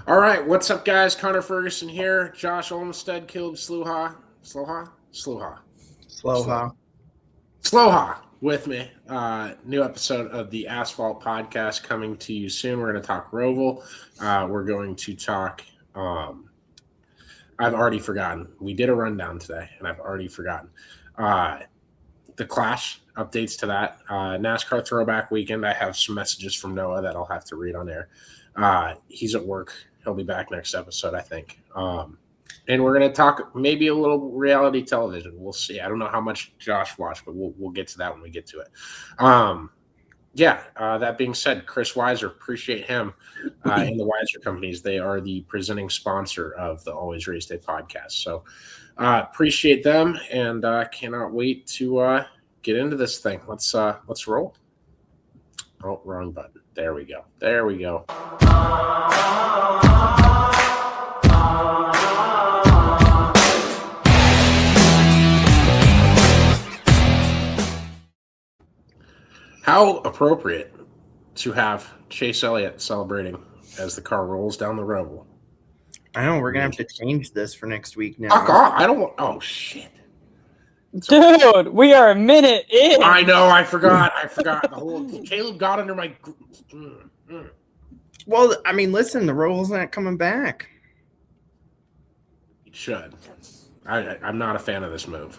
All right, what's up, guys? Connor Ferguson here. Josh Olmstead, Caleb Slowha with me. New episode of the Asphalt Podcast coming to you soon. We're going to talk Roval. We're going to talk. I've already forgotten. We did a rundown today, and I've already forgotten. The Clash updates to that. NASCAR Throwback Weekend. I have some messages from Noah that I'll have to read on air. He's at work. He'll be back next episode, I think. And we're going to talk maybe a little reality television. We'll see. I don't know how much Josh watched, but we'll get to that when we get to it. That being said, Chris Weiser, appreciate him and the Weiser Companies. They are the presenting sponsor of the Always Race Day podcast. So appreciate them and cannot wait to get into this thing. Let's roll. Oh, wrong button. There we go. How appropriate to have Chase Elliott celebrating as the car rolls down the Roval. I know we're gonna have to change this for next week now. Fuck off. I don't want. Oh shit, dude! We are a minute in. I know. I forgot. The whole Caleb got under my. Well, I mean, listen, the Roval's not coming back. It should. I'm not a fan of this move.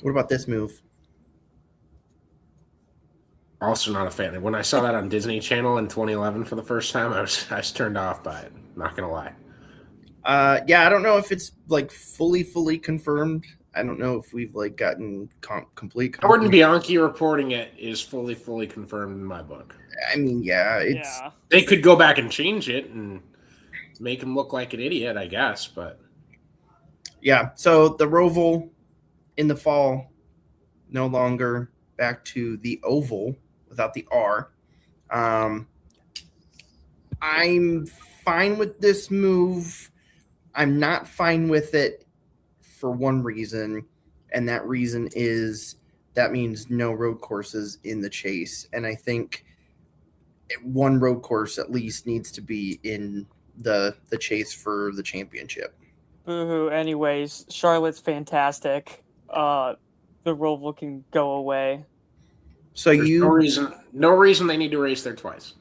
What about this move? Also not a fan. When I saw that on Disney Channel in 2011 for the first time, I was turned off by it. Not gonna lie. I don't know if it's like fully confirmed. I don't know if we've like gotten complete. Gordon Bianchi reporting it is fully confirmed in my book. I mean, they could go back and change it and make him look like an idiot, I guess. But yeah, so the Roval in the fall, no longer back to the oval without the R. I'm fine with this move. I'm not fine with it for one reason, and that reason is that means no road courses in the chase. And I think one road course at least needs to be in the chase for the championship. Boo-hoo. Anyways, Charlotte's fantastic. The Roval can go away. So There's no reason they need to race there twice.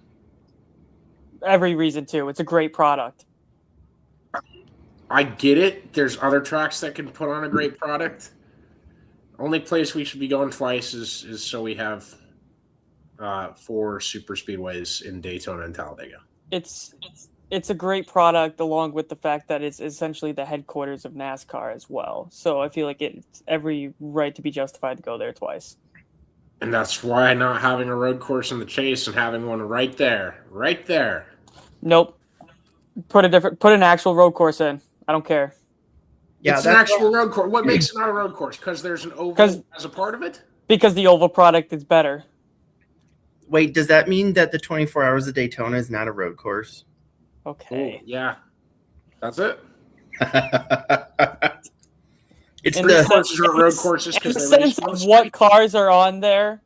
Every reason to. It's a great product. I get it. There's other tracks that can put on a great product. Only place we should be going twice is so we have 4 super speedways in Daytona and Talladega. It's a great product, along with the fact that it's essentially the headquarters of NASCAR as well. So I feel like it's every right to be justified to go there twice. And that's why not having a road course in the chase and having one right there. Nope. Put an actual road course in. I don't care. Yeah, it's an actual road course. What makes it not a road course? Because there's an oval as a part of it? Because the oval product is better. Wait, does that mean that the 24 Hours of Daytona is not a road course? Okay. Ooh, yeah. That's it. It's road courses in the sense of what cars are on there.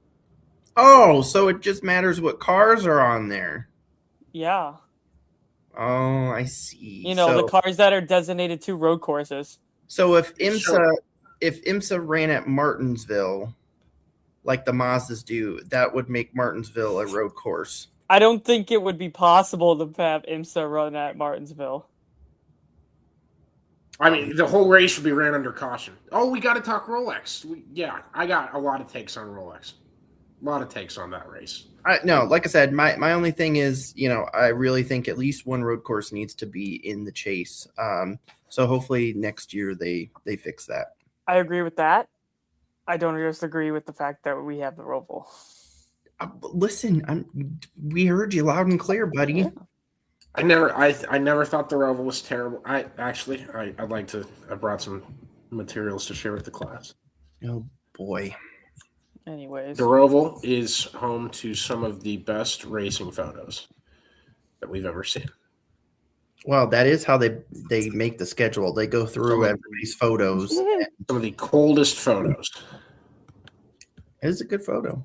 Oh, so it just matters what cars are on there. Yeah. Oh, I see. The cars that are designated to road courses. So if IMSA ran at Martinsville, like the Mazdas do, that would make Martinsville a road course. I don't think it would be possible to have IMSA run at Martinsville. I mean, the whole race would be ran under caution. Oh, we got to talk Rolex. I got a lot of takes on Rolex. A lot of takes on that race. No, like I said, my only thing is, I really think at least one road course needs to be in the chase. So hopefully next year they fix that. I agree with that. I don't just agree with the fact that we have the Roval. Listen, we heard you loud and clear, buddy. Yeah. I never thought the Roval was terrible. I brought some materials to share with the class. Oh boy. Anyways, the Roval is home to some of the best racing photos that we've ever seen. Well, that is how they make the schedule. They go through everybody's photos. Some of the coldest photos. It is a good photo.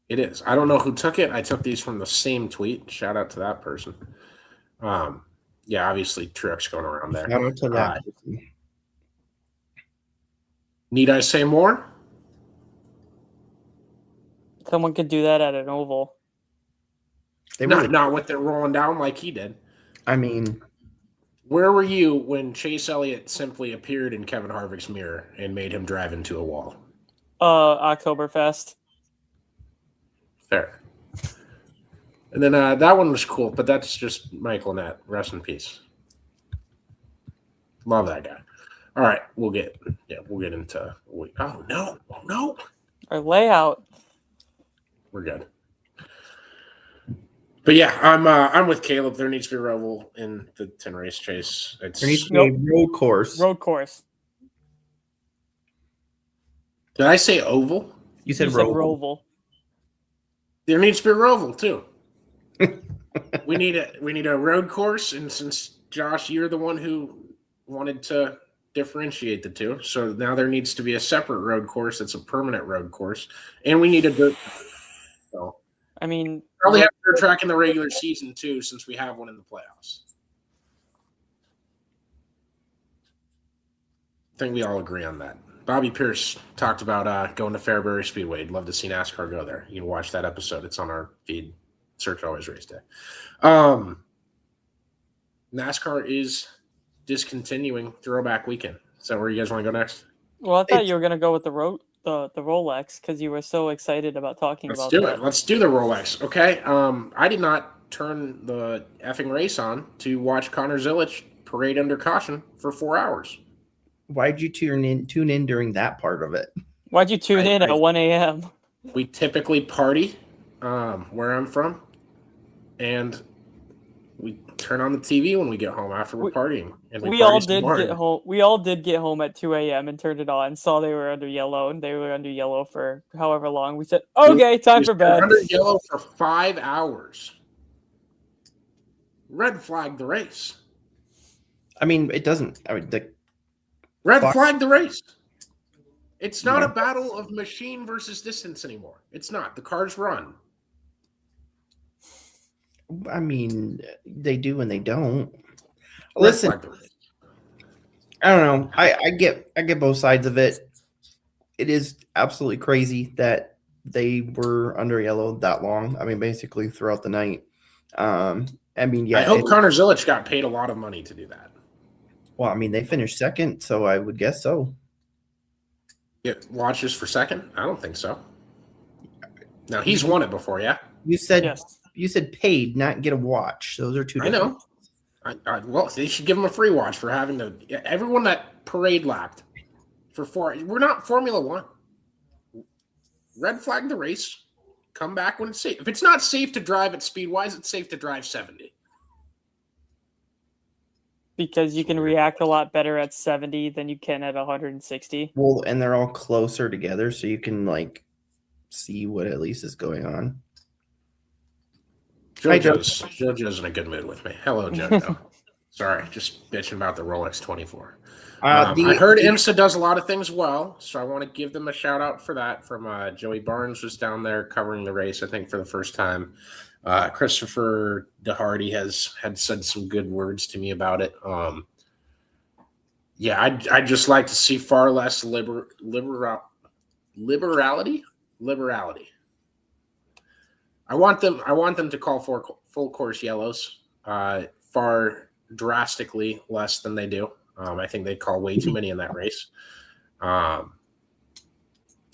It is. I don't know who took it. I took these from the same tweet. Shout out to that person. Yeah, obviously Truex going around there. Shout out to that. Need I say more? Someone could do that at an oval. Not with it rolling down like he did. I mean, where were you when Chase Elliott simply appeared in Kevin Harvick's mirror and made him drive into a wall? Oktoberfest. Fair. And then that one was cool, but that's just Michael Nett. Rest in peace. Love that guy. All right, we'll get into. Oh no! Our layout. We're good. But yeah, I'm with Caleb. There needs to be a Roval in the 10 race chase. There needs to be a road course. Road course. Did I say oval? You said Roval. There needs to be a Roval too. we need a road course, and since Josh, you're the one who wanted to differentiate the two, so now there needs to be a separate road course that's a permanent road course, and we need a dirt. So I mean, probably have a dirt track in the regular season too, since we have one in the playoffs. I think we all agree on that. Bobby Pierce talked about going to Fairbury Speedway. He'd love to see NASCAR go there. You can watch that episode. It's on our feed. Search Always Race Day. NASCAR is discontinuing Throwback Weekend. Is that where you guys want to go next? Well, I thought you were going to go with the Rolex because you were so excited about talking about that. Let's do the Rolex, okay? I did not turn the effing race on to watch Connor Zilisch parade under caution for 4 hours. Why'd you tune in during that part of it? Why'd you tune in at 1 a.m.? We typically party where I'm from, and we turn on the TV when we get home after we're partying. And we all did get home. We all did get home at 2 a.m. and turned it on and saw they were under yellow, and they were under yellow for however long. We said, "Okay, time for bed." Under yellow for 5 hours. Red flag the race. I mean, it doesn't. I mean, red flag the race. It's not a battle of machine versus distance anymore. It's not. The cars run. I mean, they do and they don't. Listen, I don't know. I get both sides of it. It is absolutely crazy that they were under yellow that long. I mean, basically throughout the night. I mean, yeah. I hope Connor Zilisch got paid a lot of money to do that. Well, I mean, they finished second, so I would guess so. Get watches for second? I don't think so. Now he's won it before, yeah. You said yes. You said paid, not get a watch. Those are two different. I know. Well, they should give him a free watch for having to. Everyone that parade lapped for 4. We're not Formula One. Red flag the race. Come back when it's safe. If it's not safe to drive at speed, why is it safe to drive 70? Because you can react a lot better at 70 than you can at 160. Well, and they're all closer together, so you can see what at least is going on. JoJo's in a good mood with me. Hello, JoJo. Sorry, just bitching about the Rolex 24. I heard IMSA does a lot of things well, so I want to give them a shout out for that. From Joey Barnes was down there covering the race, I think, for the first time. Christopher DeHardy had said some good words to me about it. Yeah, I'd just like to see far less liberality. I want them to call for full course yellows far drastically less than they do. I think they call way too many in that race. And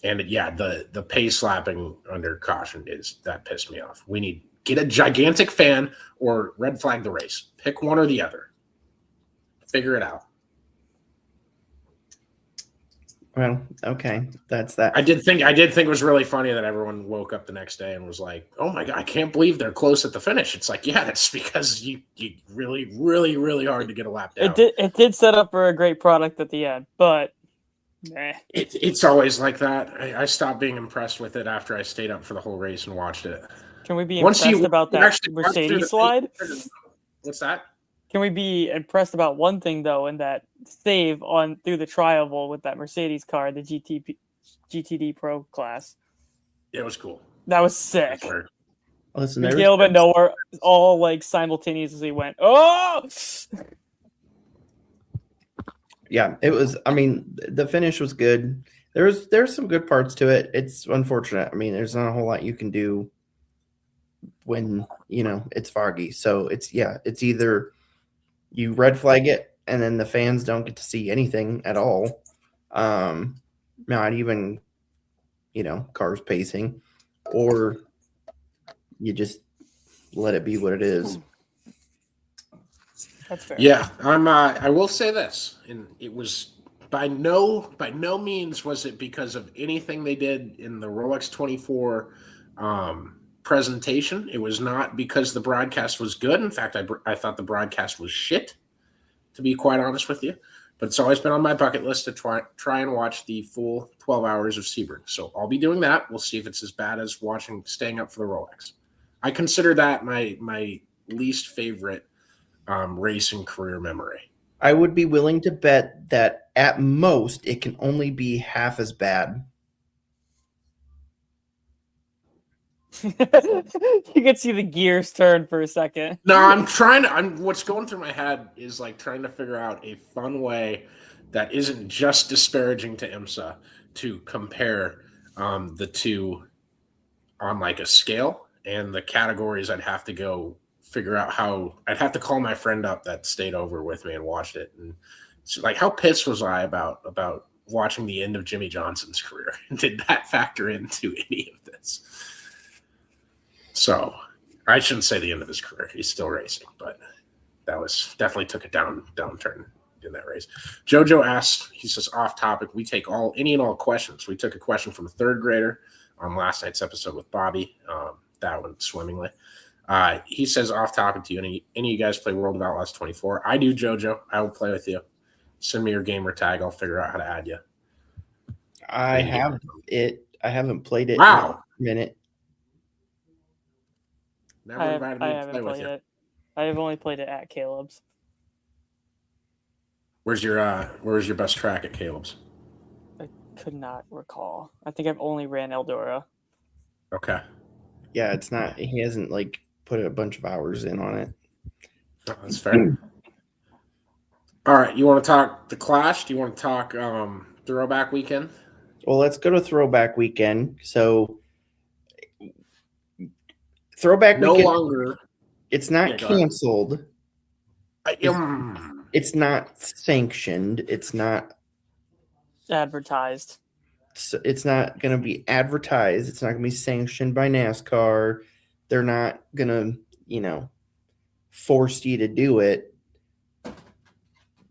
yeah, the pace slapping under caution that pissed me off. We need get a gigantic fan or red flag the race. Pick one or the other. Figure it out. Well, okay, that's that. I did think it was really funny that everyone woke up the next day and was like, "Oh my god, I can't believe they're close at the finish." It's like, yeah, that's because you really, really, really hard to get a lap down. It did set up for a great product at the end, but it's always like that. I stopped being impressed with it after I stayed up for the whole race and watched it. Can we be impressed about that Mercedes slide? What's that? Can we be impressed about one thing, though, in that save on through the tri-oval with that Mercedes car, the GTD Pro class? It was cool. That was sick. Well, Listen, Caleb and Noah all like simultaneously went, "Oh!" Yeah, it was. I mean, the finish was good. There's some good parts to it. It's unfortunate. I mean, there's not a whole lot you can do when it's foggy. So it's either you red flag it and then the fans don't get to see anything at all. Not even cars pacing, or you just let it be what it is. That's fair. Yeah, I will say this, and it was by no means was it because of anything they did in the Rolex 24 presentation. It was not because the broadcast was good. In fact, I thought the broadcast was shit, to be quite honest with you. But it's always been on my bucket list to try and watch the full 12 hours of Sebring. So I'll be doing that. We'll see if it's as bad as staying up for the Rolex. I consider that my least favorite racing career memory. I would be willing to bet that at most it can only be half as bad. You could see the gears turn for a second. No, what's going through my head is like trying to figure out a fun way that isn't just disparaging to IMSA to compare the two on like a scale, and the categories I'd have to go figure out how. I'd have to call my friend up that stayed over with me and watched it, and so, like, how pissed was I about watching the end of Jimmy Johnson's career? Did that factor into any of this? So I shouldn't say the end of his career. He's still racing, but that was definitely took a downturn in that race. Jojo asked, he says, off topic, we take any and all questions. We took a question from a third grader on last night's episode with Bobby. That went swimmingly. He says, off topic, to you, any of you guys play World of Outlaws 24? I do, Jojo. I will play with you. Send me your gamer tag. I'll figure out how to add you. I haven't played it Wow. in a minute. Never invited me to play with you. I have only played it at Caleb's. Where's your best track at Caleb's? I could not recall. I think I've only ran Eldora. Okay. Yeah, it's not. He hasn't like put a bunch of hours in on it. Oh, that's fair. All right, you want to talk the Clash? Do you want to talk Throwback Weekend? Well, let's go to Throwback Weekend. So, Throwback no Weekend. Longer. It's not canceled. It's not sanctioned. It's not advertised. It's not going to be advertised. It's not going to be sanctioned by NASCAR. They're not going to, force you to do it.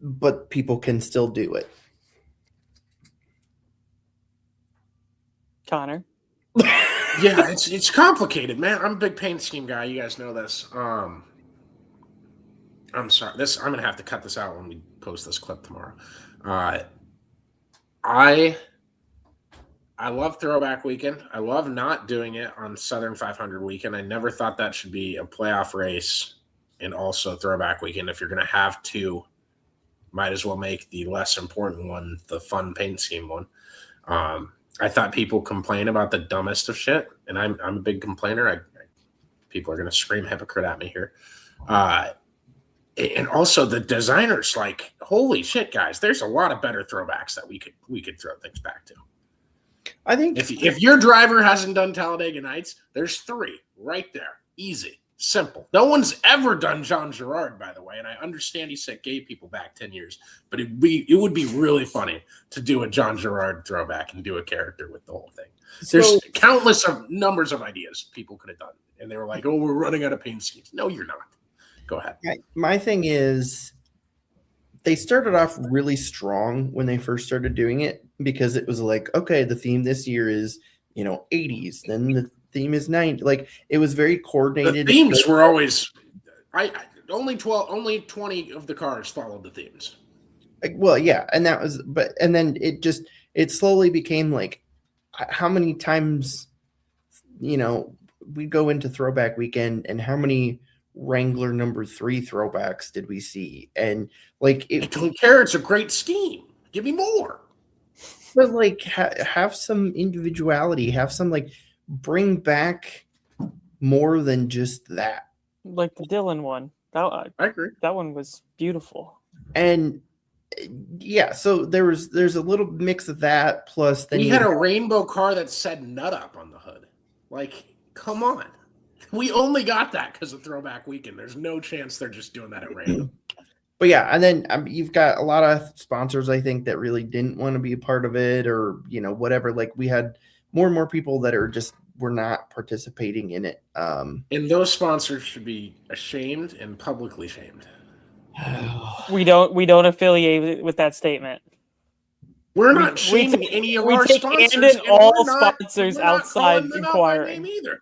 But people can still do it. Connor? Yeah, it's complicated, man. I'm a big paint scheme guy. You guys know this. I'm sorry. I'm gonna have to cut this out when we post this clip tomorrow. I love Throwback Weekend. I love not doing it on Southern 500 Weekend. I never thought that should be a playoff race and also Throwback Weekend. If you're gonna have two, might as well make the less important one the fun paint scheme one. I thought people complain about the dumbest of shit, and I'm a big complainer. People are going to scream hypocrite at me here. And also the designers, like, holy shit, guys, there's a lot of better throwbacks that we could throw things back to. I think if your driver hasn't done Talladega Nights, there's 3 right there. Easy. Simple. No one's ever done Jean Girard, by the way, and I understand he set gay people back 10 years, but it would be really funny to do a Jean Girard throwback and do a character with the whole thing. There's countless numbers of ideas people could have done, and they were like, "Oh, we're running out of paint schemes." No, you're not. Go ahead. My thing is, they started off really strong when they first started doing it because it was like, okay, the theme this year is 80s, then the theme is 90. Like, it was very coordinated. The themes were always only 20 of the cars followed the themes. Well, yeah, and that was and then it slowly became like, how many times we go into Throwback Weekend and how many Wrangler number 3 throwbacks did we see? And like, I don't care, it's a great scheme. Give me more. But like, have some individuality, have some, like, bring back more than just that. Like the Dylan one. I agree. That one was beautiful. And yeah, so there's a little mix of that. Plus, then we had a rainbow car that said "nut up" on the hood. Like, come on. We only got that because of Throwback Weekend. There's no chance they're just doing that at random. But yeah, and then you've got a lot of sponsors, I think, that really didn't want to be a part of it, or whatever. Like, we had more and more people that were not participating in it. And those sponsors should be ashamed and publicly shamed. We don't affiliate with that statement. We're not shaming any of our sponsors. We take all sponsors outside inquiring. Either.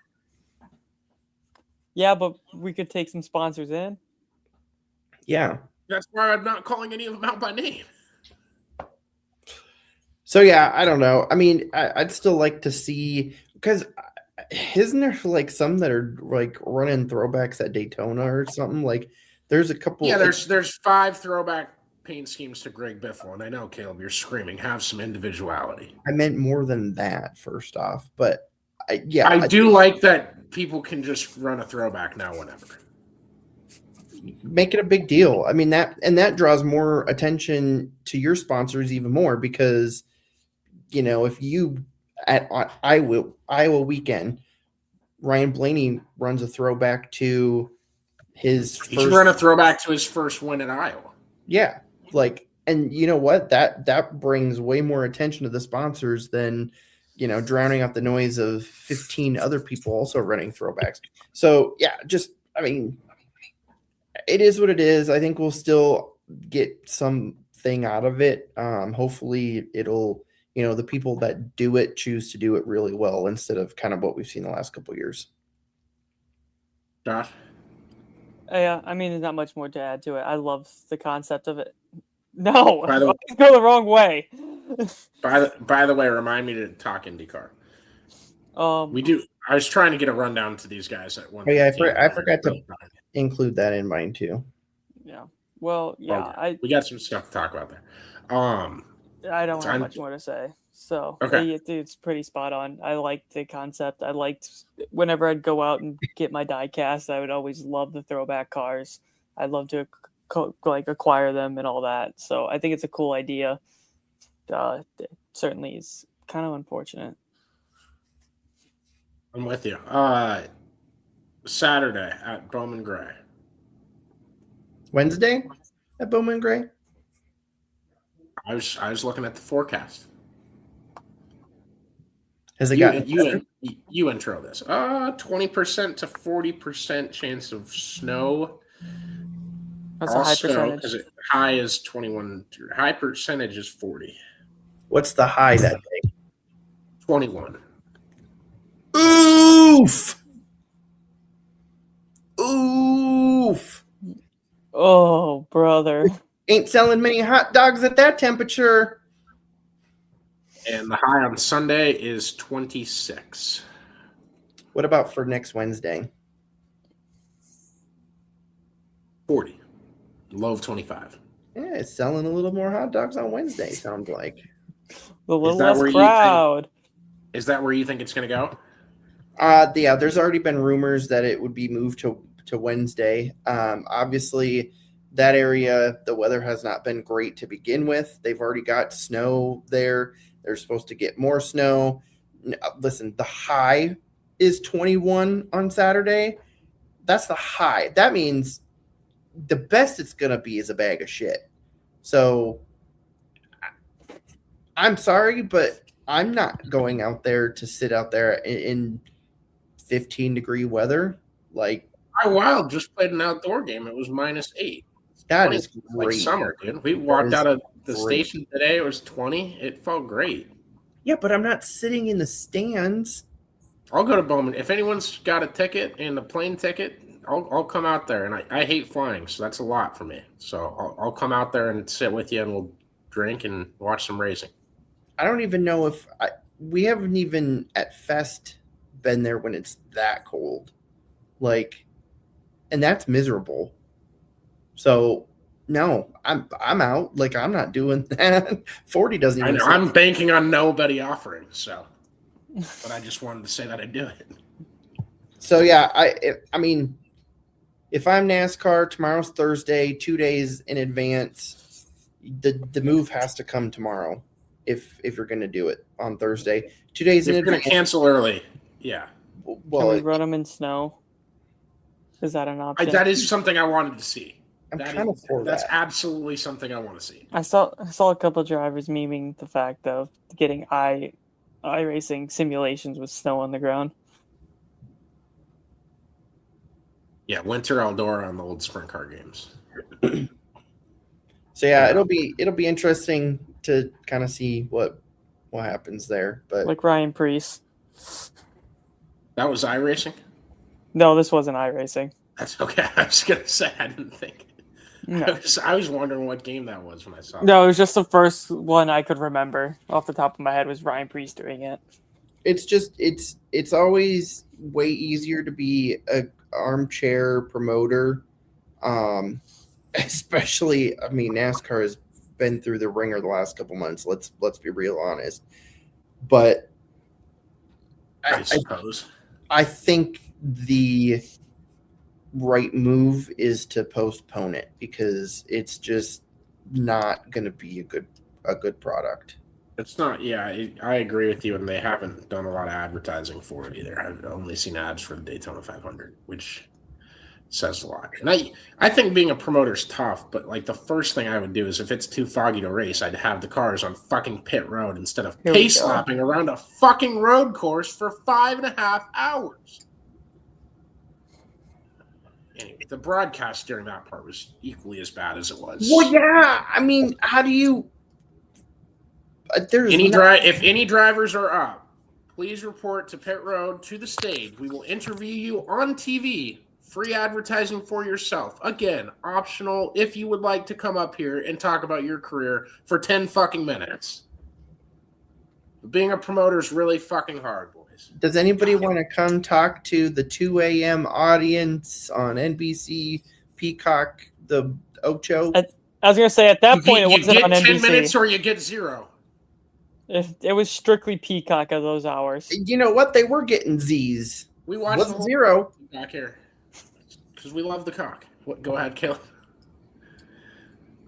Yeah, but we could take some sponsors in. Yeah. That's why I'm not calling any of them out by name. So, yeah, I don't know. I mean, I'd still like to see, because isn't there like some that are like running throwbacks at Daytona or something? Like, there's a couple. Yeah, there's 5 throwback paint schemes to Greg Biffle, and I know, Caleb, you're screaming. Have some individuality. I meant more than that, first off, but I do like that people can just run a throwback now whenever. Make it a big deal. I mean, that draws more attention to your sponsors even more, because if you at Iowa weekend, Ryan Blaney runs a throwback to his he should run a throwback to his first win at Iowa. Yeah, like, and you know what, that brings way more attention to the sponsors than drowning out the noise of 15 other people also running throwbacks. So yeah, I mean, it is what it is. I think we'll still get something out of it. Hopefully it'll, the people that do it choose to do it really well, instead of kind of what we've seen the last couple of years. Josh? Yeah, I mean, there's not much more to add to it. I love the concept of it. No, by the way, go the wrong way. by the way, remind me to talk IndyCar. We do. I was trying to get a rundown to these guys at one. Oh yeah, I forgot to include that in mine too. Yeah. Well, yeah. Okay. We got some stuff to talk about there. I don't have much more to say. So okay. It's pretty spot on. I liked the concept. I liked whenever I'd go out and get my die cast, I would always love the throwback cars. I'd love to acquire them and all that. So I think it's a cool idea. It certainly is kind of unfortunate. I'm with you. Saturday at Bowman Gray. Wednesday at Bowman Gray? I was looking at the forecast. Has it got you intro this? 20% to 40% chance of snow. That's a high percentage. High is 21. High percentage is 40. What's the high that day? 21. Oof. Oof. Oh, brother. Ain't selling many hot dogs at that temperature. And the high on Sunday is 26. What about for next Wednesday? 40. Low of 25. Yeah, it's selling a little more hot dogs on Wednesday, sounds like. A little less crowd. Is that where you think it's going to go? Yeah, there's already been rumors that it would be moved to Wednesday. Obviously, that area, the weather has not been great to begin with. They've already got snow there. They're supposed to get more snow. Listen, the high is 21 on Saturday. That's the high. That means the best it's going to be is a bag of shit. So I'm sorry, but I'm not going out there to sit out there in 15-degree weather. Like, Wild just played an outdoor game. It was -8. That is great. Like summer, dude. We walked out of the station today. It was 20. It felt great. Yeah, but I'm not sitting in the stands. I'll go to Bowman. If anyone's got a ticket and a plane ticket, I'll come out there. And I hate flying, so that's a lot for me. So I'll come out there and sit with you, and we'll drink and watch some racing. I don't even know if we haven't even at Fest been there when it's that cold. Like, and that's miserable. So no, I'm out. Like, I'm not doing that. 40 doesn't even. I know, I'm banking on nobody offering. So, but I just wanted to say that I do it. So yeah, I mean, if I'm NASCAR, tomorrow's Thursday, 2 days in advance, the move has to come tomorrow. If you're going to do it on Thursday, 2 days in advance. If you're going to cancel early, yeah. Well, can we run them in snow? Is that an option? That is something I wanted to see. I'm kind of for that. That's absolutely something I want to see. I saw a couple of drivers memeing the fact of getting iRacing simulations with snow on the ground. Yeah, Winter Eldora on the old sprint car games. So yeah, it'll be interesting to kind of see what happens there. But like Ryan Preece. That was iRacing? No, this wasn't iRacing. That's okay. I was gonna say I didn't think. No. I was wondering what game that was when I saw it. No, it was just the first one I could remember off the top of my head was Ryan Preece doing it. It's just it's always way easier to be a armchair promoter, especially. I mean, NASCAR has been through the ringer the last couple months. Let's be real honest, but I suppose I think the right move is to postpone it because it's just not going to be a good product. It's not. Yeah, I agree with you, and they haven't done a lot of advertising for it either. I've only seen ads for the Daytona 500, which says a lot. And I think being a promoter is tough, but like the first thing I would do is if it's too foggy to race, I'd have the cars on fucking pit road instead of pace lapping around a fucking road course for 5.5 hours. Anyway, the broadcast during that part was equally as bad as it was. Well, yeah. I mean, how do you? If any drivers are up, please report to pit road to the stage. We will interview you on TV. Free advertising for yourself. Again, optional if you would like to come up here and talk about your career for 10 fucking minutes. Being a promoter is really fucking hard, boys. Does anybody want to come talk to the 2 a.m. audience on NBC, Peacock, the Ocho? I was going to say, at that point, it wasn't on NBC. You get 10 minutes or you get 0. It was strictly Peacock of those hours. You know what? They were getting Z's. We watched the 0 back here because we love the cock. Go ahead, Caleb.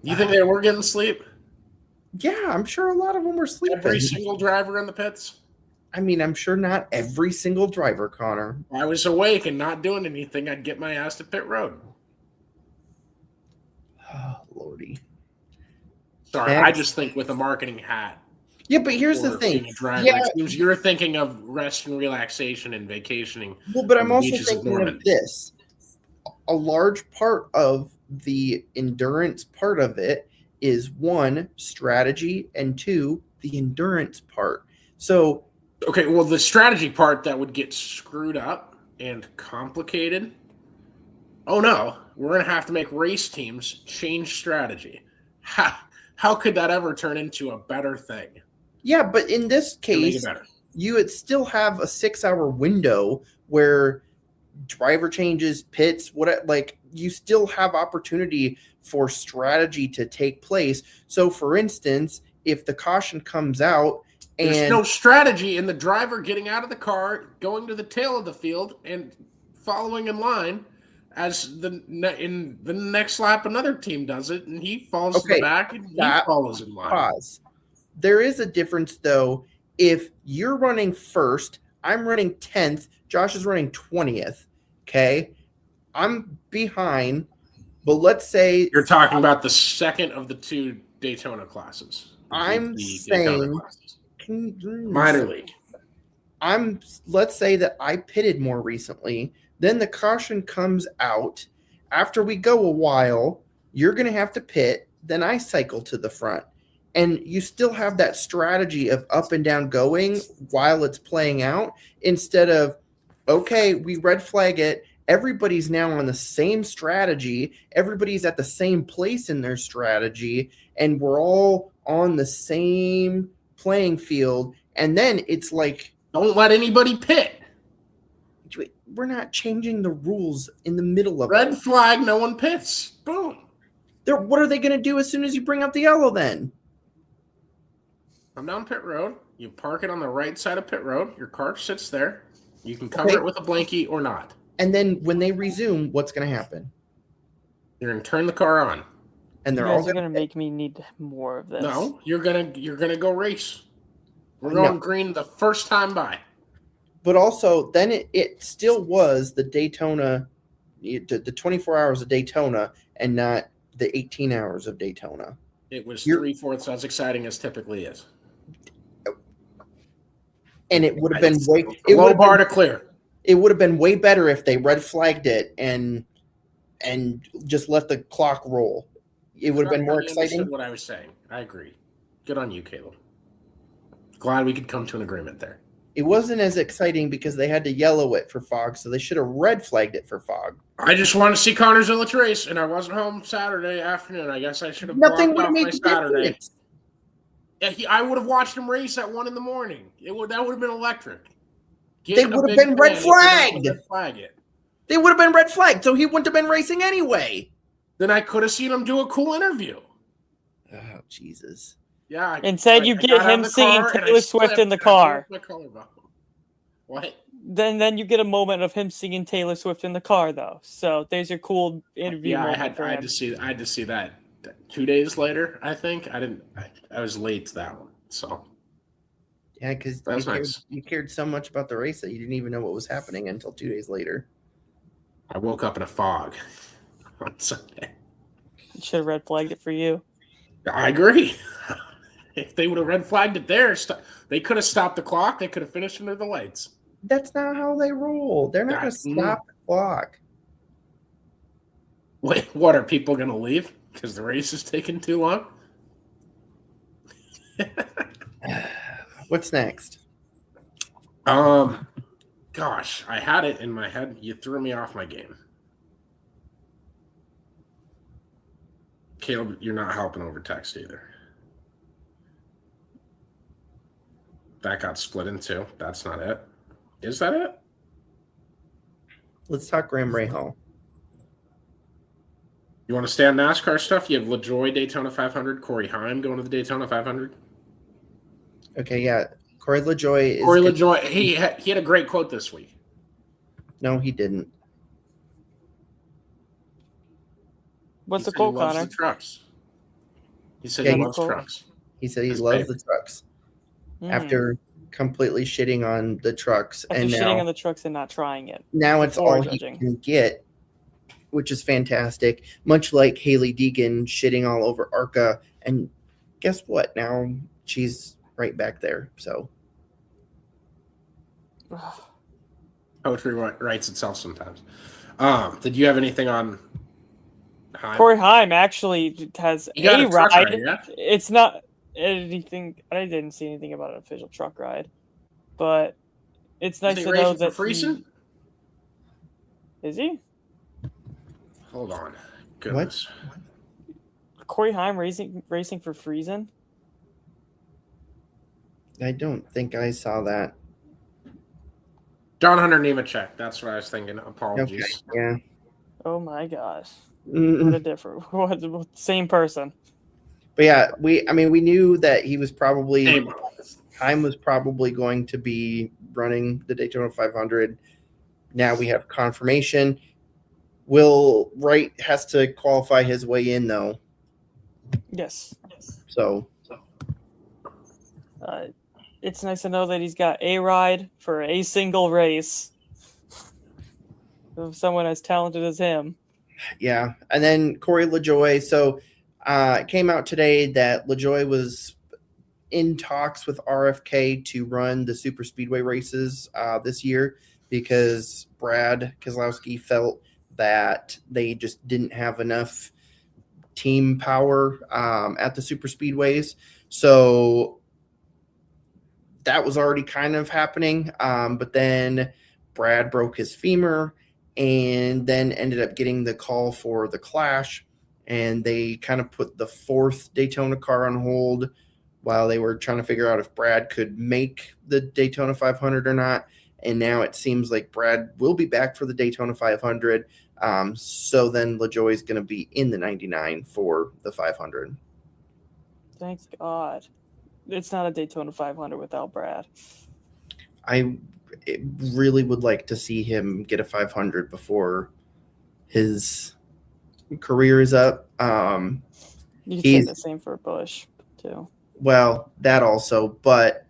You think they were getting sleep? Yeah, I'm sure a lot of them were sleeping. Every single driver in the pits? I mean, I'm sure not every single driver, Connor. If I was awake and not doing anything, I'd get my ass to pit road. Oh, Lordy. Sorry, I just think with a marketing hat. Yeah, but here's the thing. You're thinking of rest and relaxation and vacationing. Well, but I'm also thinking of this. A large part of the endurance part of it is 1, strategy, and 2, the endurance part. So, okay, well, the strategy part that would get screwed up and complicated. Oh no, we're going to have to make race teams change strategy. How could that ever turn into a better thing? Yeah, but in this case, you would still have a 6-hour window where driver changes, pits, you still have opportunity for strategy to take place. So, for instance, if the caution comes out and there's no strategy in the driver getting out of the car, going to the tail of the field, and following in line as in the next lap another team does it, and he falls to the back and he follows in line. Pause. There is a difference, though. If you're running first, I'm running 10th, Josh is running 20th, okay? I'm behind, but let's say... You're talking about the second of the 2 Daytona classes. I'm saying... Minor league. Let's say that I pitted more recently, then the caution comes out. After we go a while, you're going to have to pit, then I cycle to the front. And you still have that strategy of up and down going while it's playing out instead of, okay, we red flag it. Everybody's now on the same strategy. Everybody's at the same place in their strategy. And we're all on the same playing field. And then it's like, don't let anybody pit. We're not changing the rules in the middle of red flag, no one pits. Boom. What are they going to do as soon as you bring up the yellow then? Come down pit road. You park it on the right side of pit road. Your car sits there. You can cover it with a blankie or not. And then when they resume, what's going to happen? You're going to turn the car on. And they're you all guys are going to make me need more of this. No, you're gonna go race. We're going green the first time by. But also, then it still was the Daytona, the 24 hours of Daytona, and not the 18 hours of Daytona. It was 3/4 as exciting as typically is. And it would have been low bar to clear. It would have been way better if they red flagged it and just let the clock roll. It would have been more exciting. What I was saying, I agree. Good on you, Caleb. Glad we could come to an agreement there. It wasn't as exciting because they had to yellow it for fog, so they should have red flagged it for fog. I just wanted to see Connor Zillich race, and I wasn't home Saturday afternoon. I guess I should have Nothing blocked off my Saturday. Difference. Yeah, I would have watched him race at 1 a.m. That would have been electric. They would have been red flagged. They would have been red flagged, so he wouldn't have been racing anyway. Then I could have seen him do a cool interview. Oh, Jesus. Yeah. Instead, you get him singing Taylor Swift in the car. What? Then you get a moment of him singing Taylor Swift in the car, though. So there's your cool interview. Yeah, moment I had to see that 2 days later. I think I was late to that one. So yeah, because you cared so much about the race that you didn't even know what was happening until 2 days later. I woke up in a fog on Sunday. Should have red flagged it for you. I agree. If they would have red flagged it there, they could have stopped the clock. They could have finished under the lights. That's not how they roll. They're not going to stop the clock. Wait, what? Are people going to leave because the race is taking too long? What's next? Gosh, I had it in my head. You threw me off my game. Caleb, you're not helping over text either. That got split in two. That's not it. Is that it? Let's talk Graham Rahal. You want to stay on NASCAR stuff? You have LaJoie Daytona 500, Corey Heim going to the Daytona 500. Okay, yeah. Corey LaJoie he had a great quote this week. No, he didn't. What's the quote, Connor? The trucks. He said he loves trucks. He said he loves the trucks. After completely shitting on the trucks. Shitting on the trucks and not trying it. Now it's all he can get, which is fantastic. Much like Haley Deegan shitting all over ARCA. And guess what? Now she's right back there. So poetry writes itself sometimes. Did you have anything on Heim? Corey Heim actually has a ride. Yeah? It's not anything. I didn't see anything about an official truck ride, but it's nice to know that Friesen? Is he? Hold on. Goodness. What? Corey Heim racing for Friesen? I don't think I saw that. John Hunter Nemechek. That's what I was thinking. Apologies. Okay. Yeah. Oh my gosh. What a different. Same person. But yeah, we knew that he was probably Heim was probably going to be running the Daytona 500. Now we have confirmation. Will Wright has to qualify his way in though. Yes. So it's nice to know that he's got a ride for a single race of someone as talented as him. Yeah. And then Corey LaJoie. So it came out today that LaJoie was in talks with RFK to run the super speedway races this year because Brad Keselowski felt that they just didn't have enough team power at the super speedways. So that was already kind of happening. But then Brad broke his femur and then ended up getting the call for the Clash. And they kind of put the fourth Daytona car on hold while they were trying to figure out if Brad could make the Daytona 500 or not. And now it seems like Brad will be back for the Daytona 500. So then LaJoie is going to be in the 99 for the 500. Thank God. It's not a Daytona 500 without Brad. I really would like to see him get a 500 before his career is up. You can say the same for Busch too. Well, that also, but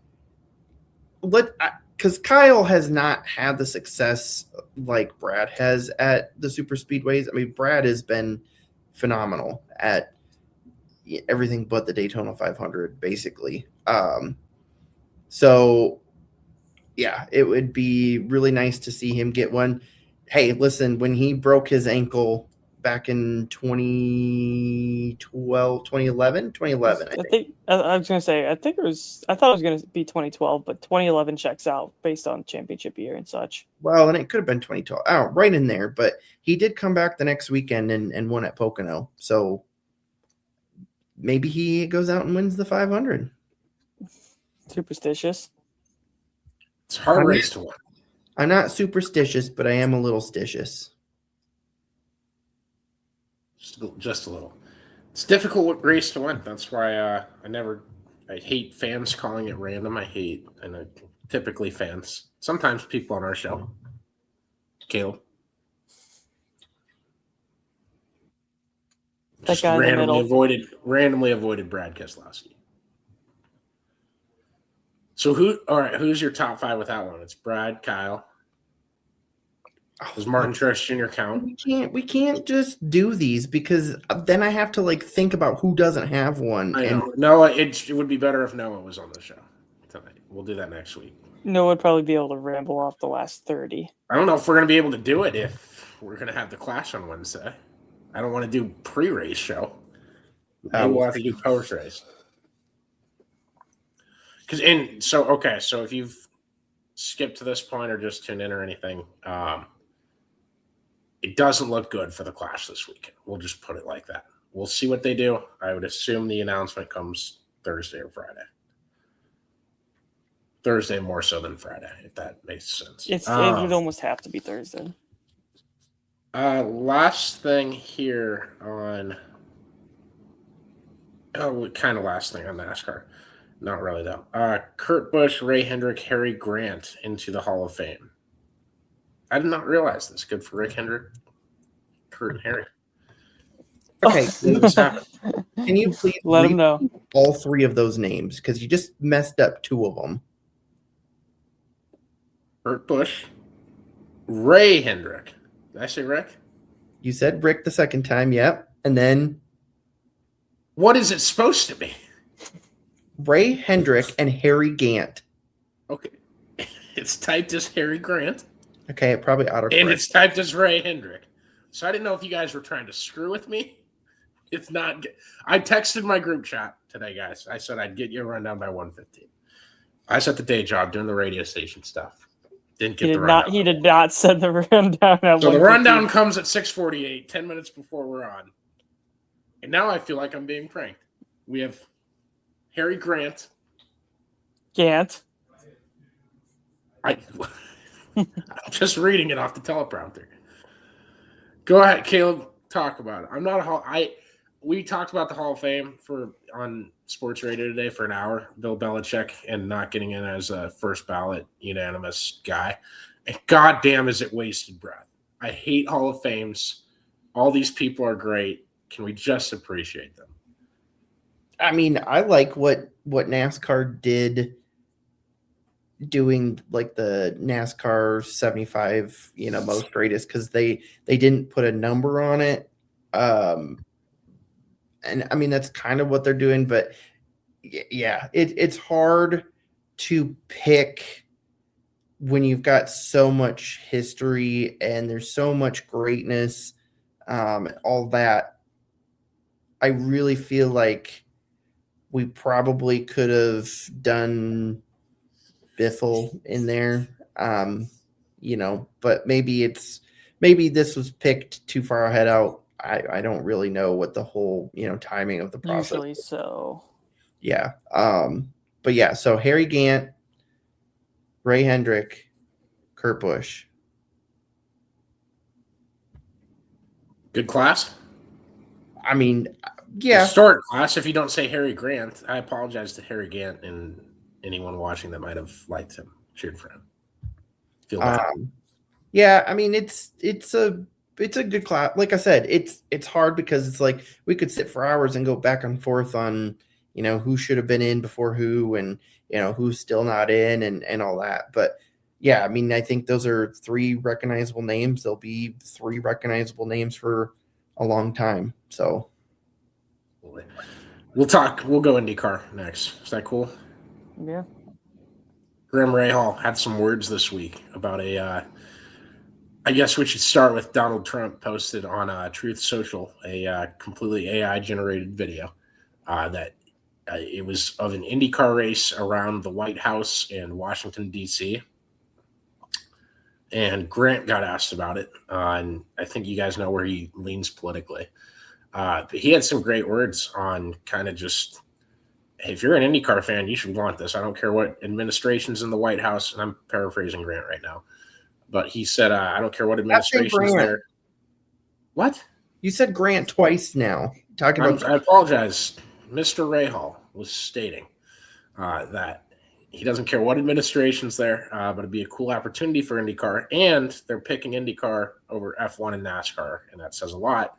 because Kyle has not had the success like Brad has at the super speedways. I mean, Brad has been phenomenal at everything but the Daytona 500, basically. So yeah, it would be really nice to see him get one. Hey, listen, when he broke his ankle back in 2011, I think. I was going to say, I thought it was going to be 2012, but 2011 checks out based on championship year and such. Well, and it could have been 2012. Oh, right in there, but he did come back the next weekend and won at Pocono. So maybe he goes out and wins the 500. Superstitious. It's a hard race to win. I'm not superstitious, but I am a little stitious. Just a little. It's a difficult race to win. That's why I hate fans calling it random. Typically fans. Sometimes people on our show. Caleb. That guy randomly avoided Brad Keselowski. So who's your top 5 with that one? It's Brad, Kyle. Does Martin Truex Jr. count? We can't just do these because then I have to think about who doesn't have one. I know. Noah, it would be better if Noah was on the show tonight. We'll do that next week. Noah would probably be able to ramble off the last 30. I don't know if we're going to be able to do it if we're going to have the Clash on Wednesday. I don't want to do pre-race show. Maybe we'll have to do post-race. So if you've skipped to this point or just tuned in or anything, it doesn't look good for the Clash this weekend. We'll just put it like that. We'll see what they do. I would assume the announcement comes Thursday or Friday. Thursday more so than Friday, if that makes sense. It would almost have to be Thursday. Last thing here on... last thing on NASCAR. Not really, though. Kurt Busch, Ray Hendrick, Harry Grant into the Hall of Fame. I did not realize this. Good for Rick Hendrick, Kurt, and Harry. Okay. Can you please let him know all 3 of those names? Because you just messed up 2 of them. Kurt Busch, Ray Hendrick. Did I say Rick? You said Rick the second time, yep. And then? What is it supposed to be? Ray Hendrick and Harry Gant. Okay. It's typed as Harry Grant. Okay, it probably autocorrect. And it's typed as Ray Hendrick. So I didn't know if you guys were trying to screw with me. It's not. I texted my group chat today, guys. I said I'd get you a rundown by 1:15. I was at the day job doing the radio station stuff. Didn't get the rundown. He did not send the rundown at So the rundown comes at 6:48, 10 minutes before we're on. And now I feel like I'm being pranked. We have Harry Grant. Gant. I'm just reading it off the teleprompter. Go ahead, Caleb. Talk about it. We talked about the Hall of Fame on Sports Radio today for an hour. Bill Belichick and not getting in as a first ballot unanimous guy. And goddamn, is it wasted breath. I hate Hall of Fames. All these people are great. Can we just appreciate them? I mean, I like what NASCAR did doing the NASCAR 75, most greatest, because they didn't put a number on it. And I mean, that's kind of what they're doing, but yeah, it's hard to pick when you've got so much history and there's so much greatness, all that. I really feel like we probably could have done Biffle in there, but maybe this was picked too far ahead out. I don't really know what the whole, timing of the process. Usually so. Yeah. But yeah, so Harry Gant, Ray Hendrick, Kurt Busch. Good class? I mean, yeah. Historic class if you don't say Harry Grant. I apologize to Harry Gant and anyone watching that might have liked him, cheered for him. Feel bad. Yeah, I mean it's a good class. Like I said, it's hard because it's like we could sit for hours and go back and forth on, who should have been in before who, and who's still not in, and all that. But yeah, I mean, I think those are 3 recognizable names. There'll be 3 recognizable names for a long time. So we'll talk. We'll go IndyCar next. Is that cool? Yeah. Graham Rahal had some words this week about I guess we should start with Donald Trump posted on Truth Social a completely AI-generated video that it was of an IndyCar race around the White House in Washington, D.C., and Grant got asked about it, and I think you guys know where he leans politically. But he had some great words on kind of just, hey, if you're an IndyCar fan, you should want this. I don't care what administration's in the White House, and I'm paraphrasing Grant right now. But he said, I don't care what administration's there. What? You said Grant twice now. I apologize. Mr. Rahal was stating that he doesn't care what administration's there, but it'd be a cool opportunity for IndyCar, and they're picking IndyCar over F1 and NASCAR, and that says a lot.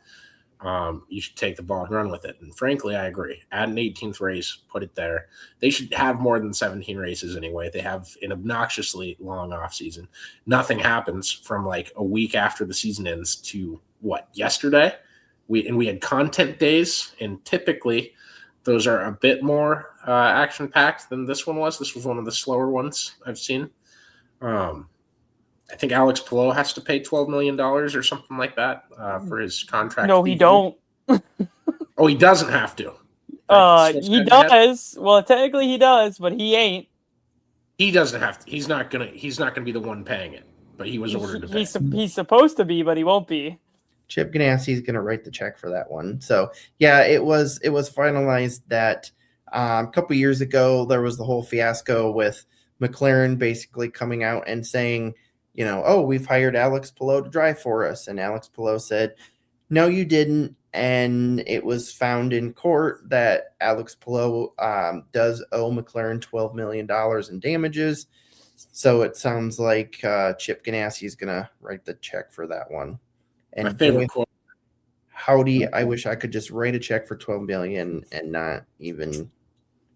You should take the ball and run with it. And frankly, I agree. Add an 18th race, put it there. They should have more than 17 races anyway. They have an obnoxiously long off season. Nothing happens from like a week after the season ends to yesterday. We had content days, and typically those are a bit more action-packed than this one was. This was one of the slower ones I've seen. I think Alex Palou has to pay $12 million or something like that for his contract. No, he don't. Oh, he doesn't have to. He does. Well, technically he does, but he ain't. He doesn't have to. He's not gonna be the one paying it, but he was ordered to pay. He's supposed to be, but he won't be. Chip Ganassi is going to write the check for that one. So yeah, it was finalized that a couple years ago there was the whole fiasco with McLaren basically coming out and saying, oh, we've hired Alex Palou to drive for us, and Alex Palou said, no, you didn't, and it was found in court that Alex Palou does owe McLaren $12 million in damages. So it sounds like Chip Ganassi is going to write the check for that one. And my favorite quote. Howdy, I wish I could just write a check for $12 million and not even.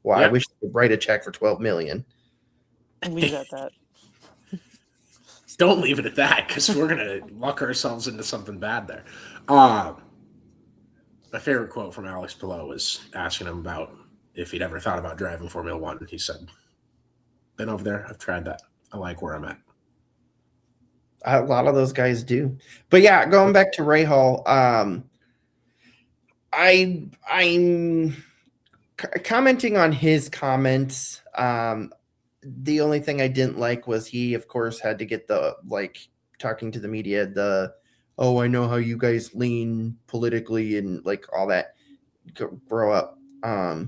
Well, yeah. I wish I could write a check for $12 million. Leave it at that. Don't leave it at that, because we're gonna luck ourselves into something bad there. My favorite quote from Alex Palou was asking him about if he'd ever thought about driving Formula One. He said, "Been over there. I've tried that. I like where I'm at." A lot of those guys do. But yeah, going back to Rahal, I'm commenting on his comments. The only thing I didn't like was he, of course, had to get the, talking to the media, I know how you guys lean politically and all that. Grow up. I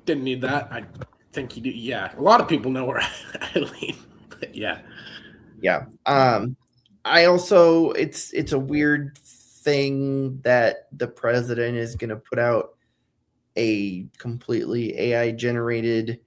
didn't need that. I think you do. Yeah, a lot of people know where I lean. Yeah. I also, it's a weird thing that the president is going to put out a completely AI generated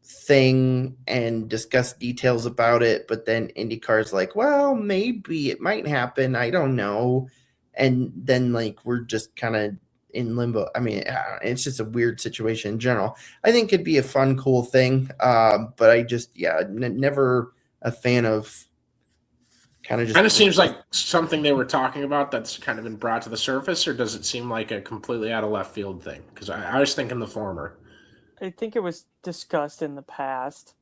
thing and discuss details about it, but then IndyCar's like, well, maybe it might happen, I don't know, and then we're just kind of in limbo. I mean, it's just a weird situation in general. I think it'd be a fun, cool thing, but I just, never a fan of kind of seems like something they were talking about that's kind of been brought to the surface, or does it seem like a completely out of left field thing? Because I was thinking the former. I think it was discussed in the past.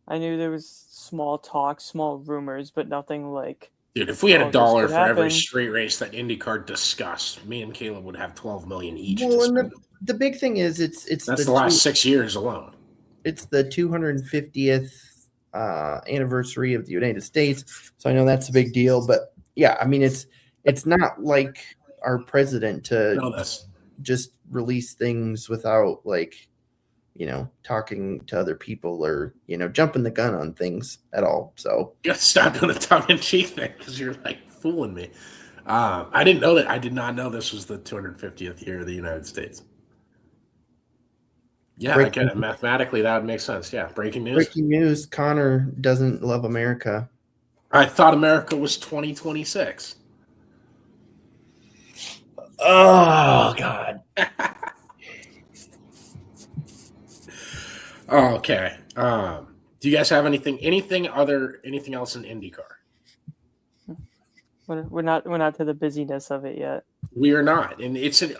I knew there was small talk, small rumors, but nothing like. Dude, if we had $1 for every street race that IndyCar discussed, me and Caleb would have $12 million each. Well, and the big thing is it's that's the last 6 years alone. It's the 250th anniversary of the United States, so I know that's a big deal. But yeah, I mean, it's not like our president to just release things without talking to other people or jumping the gun on things at all. So you gotta stop doing the tongue-in-cheek thing, because you're fooling me. I didn't know that. I did not know this was the 250th year of the United States. Yeah, I get it. Mathematically, that would make sense. Yeah, breaking news. Breaking news, Connor doesn't love America. I thought America was 2026. Oh, God. Okay. Do you guys have anything else in IndyCar? We're not to the busyness of it yet. We are not, and it's an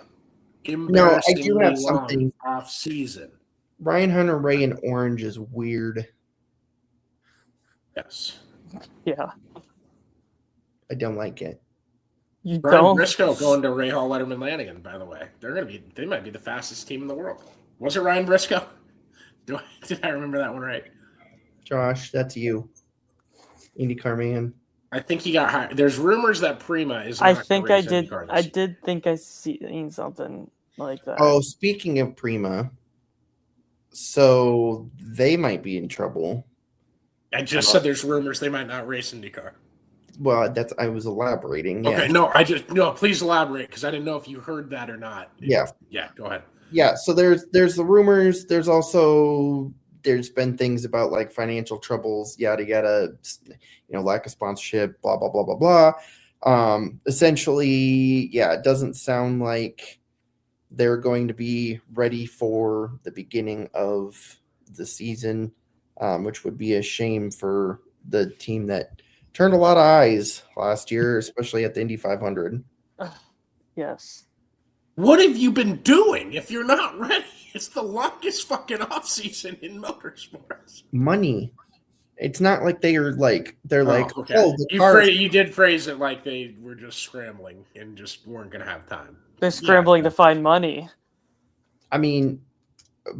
No, I do have long something. off season. Ryan Hunter-Reay in orange is weird. Yes. Yeah. I don't like it. You Brian don't? Briscoe going to Ray Hall Letterman Lanigan, by the way. They might be the fastest team in the world. Was it Ryan Briscoe? Did I remember that one right? Josh, that's you. IndyCar man. I think he got hired. There's rumors that Prima is not I think I did. IndyCar I this year. did think I seen something like that. Oh, speaking of Prima, so they might be in trouble. I just said there's rumors they might not race IndyCar. Well, I was elaborating. Yeah. Okay, no, please elaborate because I didn't know if you heard that or not. Yeah. Yeah, go ahead. Yeah, so there's the rumors. There's been things about like financial troubles, yada yada, lack of sponsorship, blah blah blah blah blah. Essentially, yeah, it doesn't sound like they're going to be ready for the beginning of the season, which would be a shame for the team that turned a lot of eyes last year, especially at the Indy 500. Yes. What have you been doing if you're not ready? It's the longest fucking offseason in motorsports. Money. It's not like they're like, okay. Oh, the cars. You did phrase it like they were just scrambling and just weren't going to have time. They're scrambling to find money. I mean,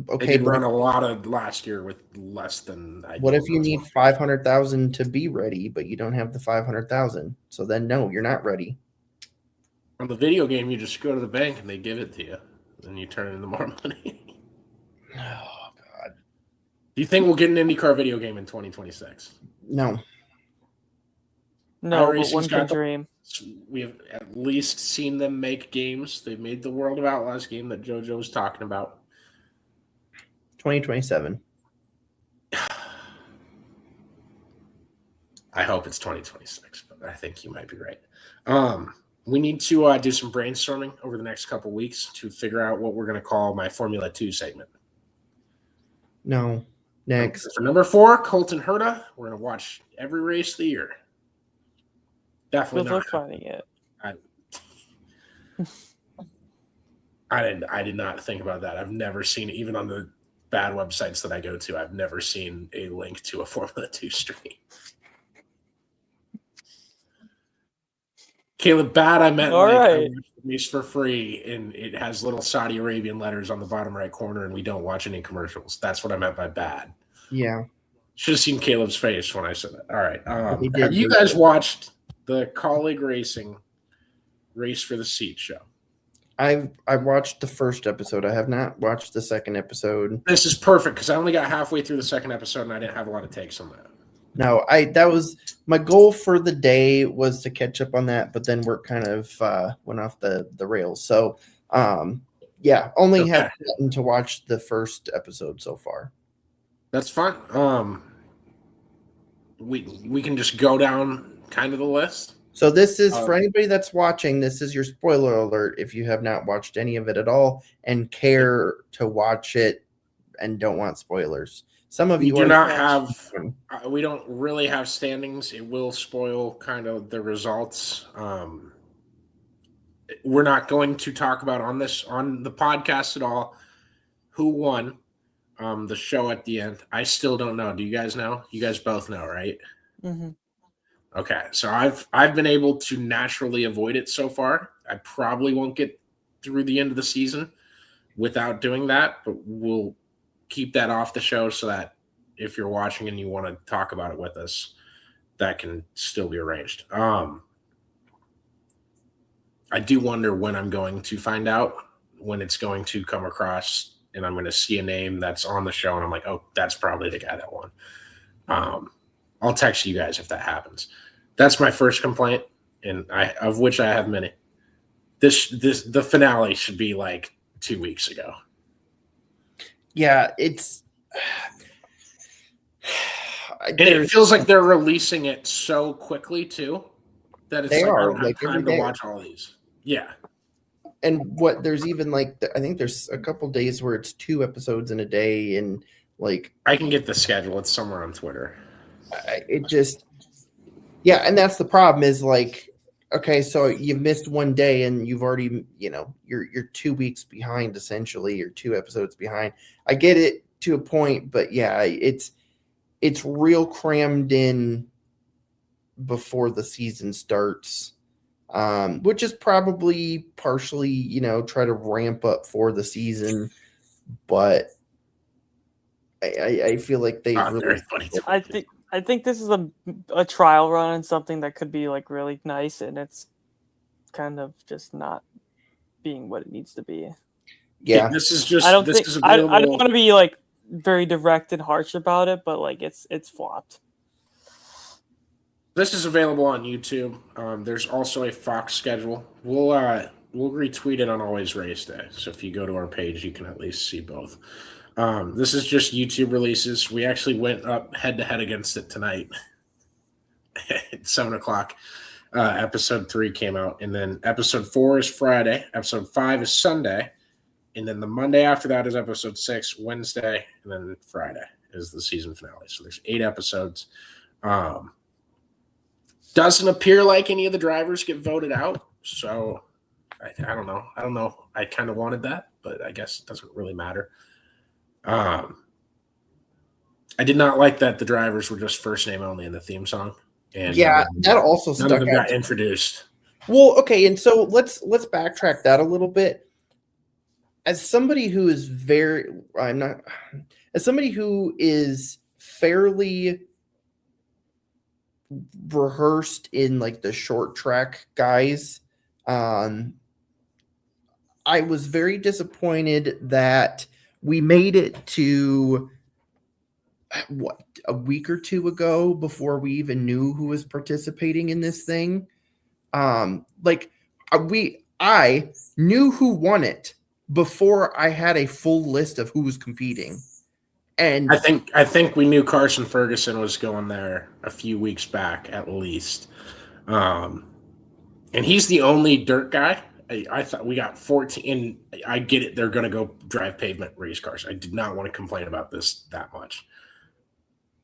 okay. They did run a lot of last year with less than. What if you need 500,000 to be ready, but you don't have the 500,000? So then, no, you're not ready. On the video game, you just go to the bank and they give it to you. Then you turn it into more money. Oh, God. Do you think we'll get an IndyCar video game in 2026? No. No, but one can dream. We have at least seen them make games. They made the World of Outlaws game that JoJo was talking about. 2027. I hope it's 2026, but I think you might be right. We need to do some brainstorming over the next couple weeks to figure out what we're going to call my Formula 2 segment. No. Next. For number 4, Colton Herta. We're going to watch every race of the year. Definitely not finding it. I did not think about that. I've never seen, even on the bad websites that I go to, I've never seen a link to a Formula 2 stream. Caleb, bad I meant I watch the race for free, and it has little Saudi Arabian letters on the bottom right corner, and we don't watch any commercials. That's what I meant by bad. Yeah. Should have seen Caleb's face when I said that. All right. Have you guys watched the Kaulig Racing Race for the Seat show? I watched the first episode. I have not watched the second episode. This is perfect because I only got halfway through the second episode, and I didn't have a lot of takes on that. No, that was my goal for the day, was to catch up on that, but then work kind of went off the rails. So, yeah, only have gotten to watch the first episode so far. That's fine. We can just go down kind of the list. So this is for anybody that's watching. This is your spoiler alert if you have not watched any of it at all and care to watch it and don't want spoilers. Some of you do not have. We don't really have standings. It will spoil kind of the results. We're not going to talk about on the podcast at all who won the show at the end. I still don't know. Do you guys know? You guys both know, right? Mm-hmm. Okay, so I've been able to naturally avoid it so far. I probably won't get through the end of the season without doing that, but we'll keep that off the show so that if you're watching and you want to talk about it with us, that can still be arranged. I do wonder when I'm going to find out, when it's going to come across and I'm going to see a name that's on the show and I'm like, oh, that's probably the guy that won. I'll text you guys if that happens. That's my first complaint, and of which I have many. The finale should be like 2 weeks ago. Yeah, it's. And it feels like they're releasing it so quickly too that it's I don't have time to watch all these. Yeah. And there's even I think there's a couple days where it's 2 episodes in a day, and I can get the schedule. It's somewhere on Twitter. And that's the problem is okay, so you've missed one day and you've already, you're 2 weeks behind essentially, or 2 episodes behind. I get it to a point, but yeah, it's real crammed in before the season starts, which is probably partially, try to ramp up for the season, but I feel like they really. I think this is a trial run and something that could be really nice, and it's kind of just not being what it needs to be. Yeah, this is just. I don't want to be very direct and harsh about it, but it's flopped. This is available on YouTube. There's also a Fox schedule. We'll retweet it on Always Race Day. So if you go to our page, you can at least see both. This is just YouTube releases. We actually went up head-to-head against it tonight at 7 o'clock. Episode 3 came out, and then episode 4 is Friday. Episode 5 is Sunday, and then the Monday after that is episode 6, Wednesday, and then Friday is the season finale. So there's 8 episodes. Doesn't appear like any of the drivers get voted out, so I don't know. I kind of wanted that, but I guess it doesn't really matter. I did not like that the drivers were just first name only in the theme song. And that also none of them got introduced. Well, okay, and so let's backtrack that a little bit. As somebody who is fairly rehearsed in the short track guys, I was very disappointed that we made it to a week or 2 ago before we even knew who was participating in this thing. I knew who won it before I had a full list of who was competing. And I think we knew Carson Ferguson was going there a few weeks back at least. And he's the only dirt guy. I thought we got 14, and I get it. They're going to go drive pavement race cars. I did not want to complain about this that much.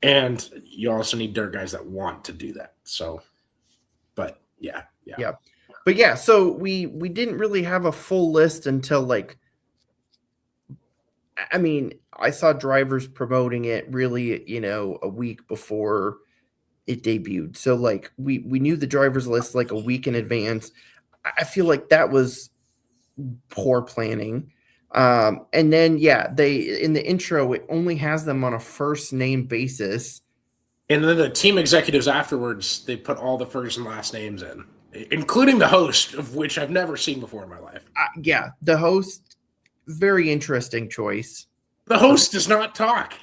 And you also need dirt guys that want to do that. So, but yeah. But yeah, so we didn't really have a full list until I saw drivers promoting it really, a week before it debuted. So we knew the drivers list a week in advance. I feel like that was poor planning. And then, they in the intro, it only has them on a first name basis. And then the team executives afterwards, they put all the first and last names in, including the host, of which I've never seen before in my life. The host, very interesting choice. The host does not talk.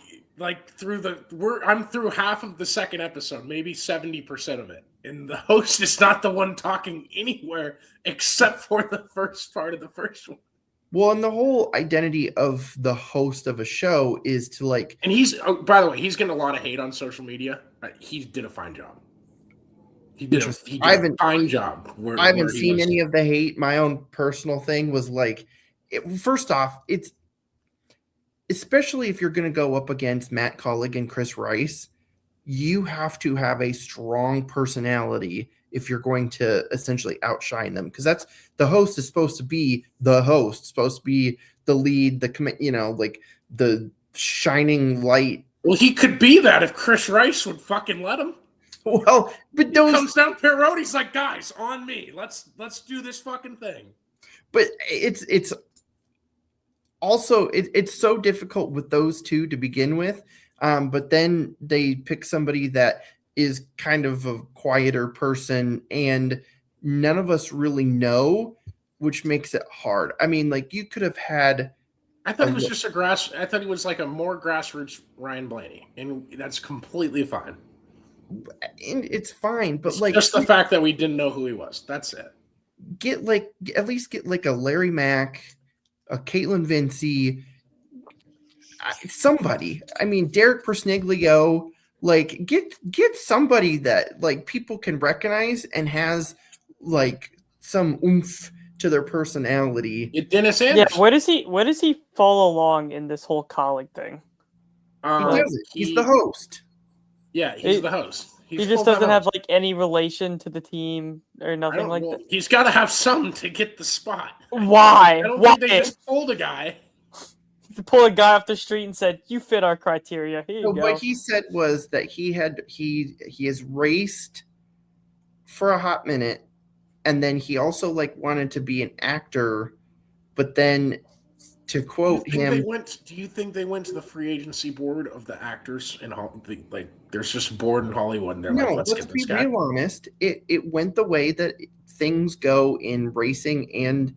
I'm through half of the second episode, maybe 70% of it. And the host is not the one talking anywhere except for the first part of the first one. Well, and the whole identity of the host of a show is to and he's, by the way, he's getting a lot of hate on social media. He did a fine job. He did a fine job. I haven't seen any of the hate. My own personal thing was first off, it's especially if you're going to go up against Matt Kaulig and Chris Rice, you have to have a strong personality if you're going to essentially outshine them, because that's the host is supposed to be the host, supposed to be the lead, the shining light. Well, he could be that if Chris Rice would fucking let him. Well, but those comes down pit road, he's like, guys, on me. Let's do this fucking thing. But it's also it's so difficult with those two to begin with. But then they pick somebody that is kind of a quieter person, and none of us really know, which makes it hard. I mean, you could have had. I thought it was just I thought he was a more grassroots Ryan Blaney, and that's completely fine. And it's fine, but it's just the fact that we didn't know who he was. That's it. Get at least get a Larry Mack, a Caitlin Vincey, somebody. I mean, Derek Persniglio, like get somebody that like people can recognize and has like some oomph to their personality. Dennis Anderson. Yeah, where does he fall along in this whole Kaulig thing? He doesn't. He's the host. Yeah, he's the host. He just doesn't have like any relation to the team or nothing like that. He's got to have some to get the spot. Why? I don't think they just pulled a guy. Pull a guy off the street and said, "You fit our criteria." Here you go. What he said was that he has raced for a hot minute, and then he also like wanted to be an actor, but then to quote him, do you think they went to the free agency board of the actors and like there's just a board in Hollywood and they're like, let's get this guy? Let's be real honest. It went the way that things go in racing and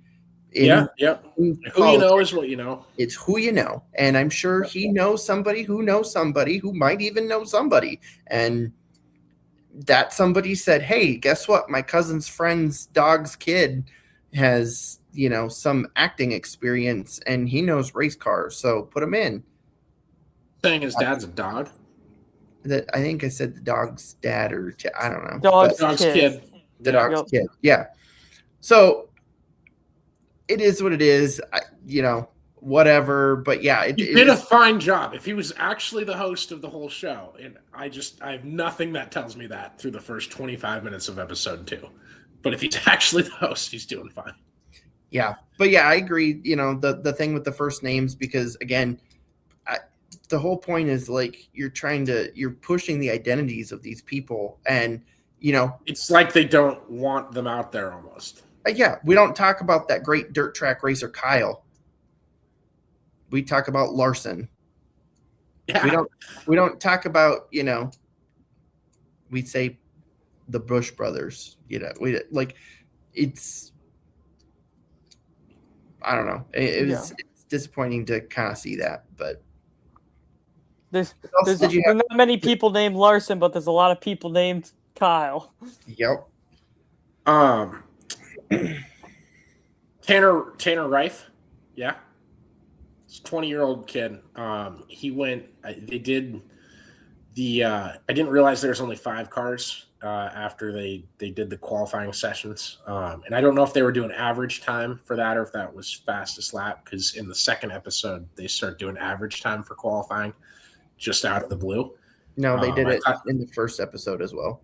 in who you know is what you know. It's who you know. And I'm sure he knows somebody who knows somebody who might even know somebody. And that somebody said, hey, guess what? My cousin's friend's dog's kid has, some acting experience and he knows race cars. So put him in. Saying his dad's a dog? I think I said the dog's dad or I don't know. Dog's kid. The dog's kid. Yeah. So it is what it is, whatever. But yeah, he did a fine job. If he was actually the host of the whole show, and I have nothing that tells me that through the first 25 minutes of episode 2. But if he's actually the host, he's doing fine. Yeah, but yeah, I agree. The thing with the first names, because again, the whole point is like you're pushing the identities of these people, and it's like they don't want them out there almost. Yeah, we don't talk about that great dirt track racer Kyle. We talk about Larson. Yeah. We don't talk about we say the Bush brothers. We like it's. I don't know. It's disappointing to kind of see that, but there's not many people named Larson, but there's a lot of people named Kyle. Yep. Tanner Reif, yeah, it's a 20-year-old kid. He went. They did the. I didn't realize there's only 5 cars after they did the qualifying sessions, and I don't know if they were doing average time for that or if that was fastest lap, because in the second episode they start doing average time for qualifying, just out of the blue. No, they did it in the first episode as well.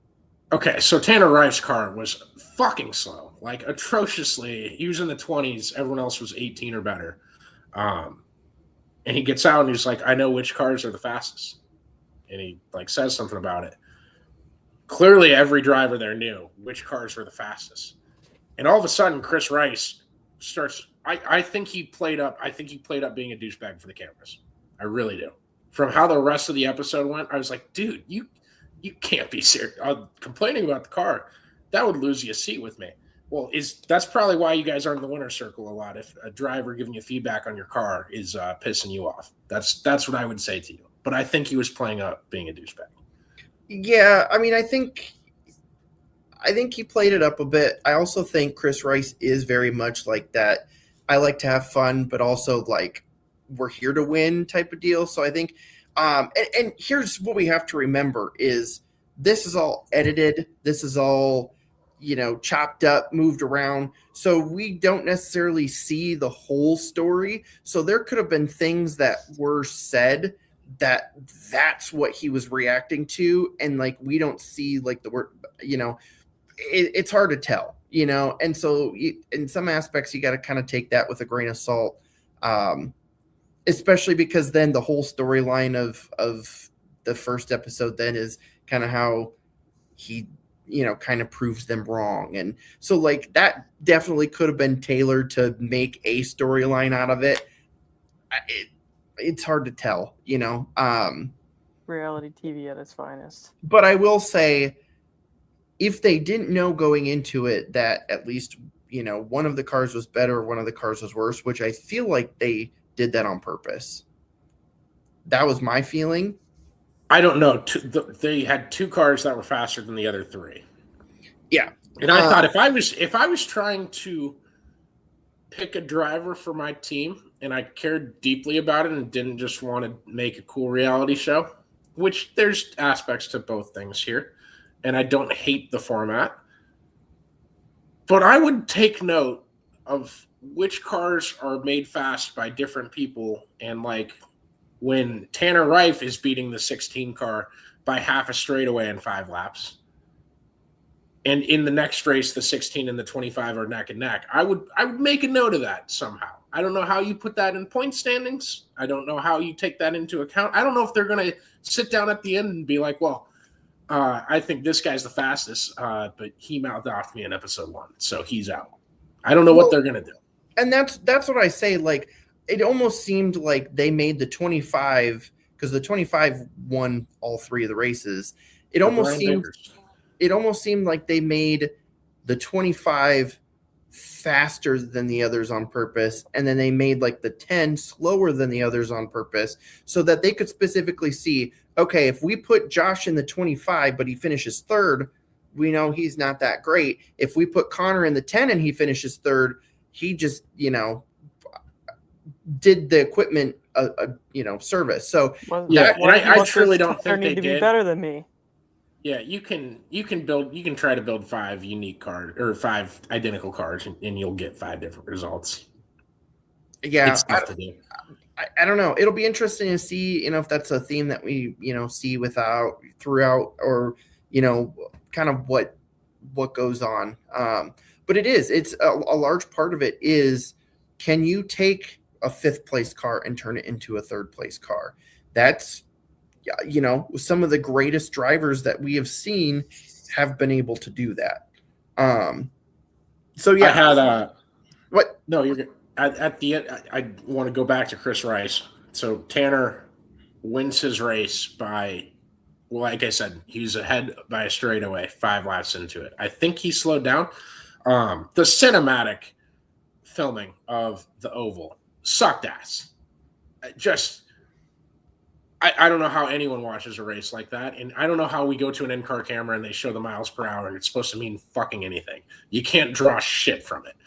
Okay, so Tanner Reif's car was fucking slow, like atrociously. He was in the 20s. Everyone else was 18 or better. And he gets out and he's like, I know which cars are the fastest. And he like says something about it. Clearly, every driver there knew which cars were the fastest. And all of a sudden, Chris Rice starts. I think he played up. I think he played up being a douchebag for the cameras. I really do. From how the rest of the episode went, I was like, dude, you can't be serious. Complaining about the car, that would lose you a seat with me. Well, that's probably why you guys aren't in the winner's circle a lot. If a driver giving you feedback on your car is pissing you off, that's what I would say to you. But I think he was playing up being a douchebag. Yeah, I mean, I think he played it up a bit. I also think Chris Rice is very much like that. I like to have fun, but also like we're here to win type of deal. So I think. And here's what we have to remember is this is all edited. This is all, chopped up, moved around. So we don't necessarily see the whole story. So there could have been things that were said that's what he was reacting to. And like, we don't see like the word, it's hard to tell, and so in some aspects, you got to kind of take that with a grain of salt. Especially because then the whole storyline of the first episode then is kind of how he, kind of proves them wrong. And so like that definitely could have been tailored to make a storyline out of it. It's hard to tell, Reality TV at its finest. But I will say, if they didn't know going into it that at least, one of the cars was better, one of the cars was worse, which I feel like they did that on purpose. That was my feeling. I don't know. They had 2 cars that were faster than the other 3. Yeah, and I thought if I was trying to pick a driver for my team and I cared deeply about it and didn't just want to make a cool reality show, which there's aspects to both things here, and I don't hate the format, but I would take note of which cars are made fast by different people. And like when Tanner Reif is beating the 16 car by half a straightaway in 5 laps, and in the next race, the 16 and the 25 are neck and neck, I would make a note of that somehow. I don't know how you put that in point standings. I don't know how you take that into account. I don't know if they're going to sit down at the end and be like, well, I think this guy's the fastest, but he mouthed off me in episode 1, so he's out. I don't know what they're going to do. And that's what I say. Like, it almost seemed like they made the 25, because the 25 won all 3 of the races. It almost seemed like they made the 25 faster than the others on purpose, and then they made like the 10 slower than the others on purpose, so that they could specifically see, okay, if we put Josh in the 25 but he finishes 3rd, we know he's not that great. If we put Connor in the 10 and he finishes 3rd, he just did the equipment service. So I truly don't think they need to did. Be better than me. Yeah, you can try to build 5 unique cards or 5 identical cards, and you'll get 5 different results. Yeah, it's tough to do. I don't know. It'll be interesting to see, if that's a theme that we, see throughout, or, kind of what goes on. But it's a large part of it is, can you take a 5th place car and turn it into a 3rd place car? That's, some of the greatest drivers that we have seen have been able to do that. So yeah, I had what? No, you're good. At the end, I want to go back to Chris Rice. So Tanner wins his race by, well, like I said, he was ahead by a straightaway 5 laps into it. I think he slowed down. The cinematic filming of the oval sucked ass. I don't know how anyone watches a race like that, and I don't know how we go to an in-car camera and they show the miles per hour and it's supposed to mean fucking anything. You can't draw shit from it.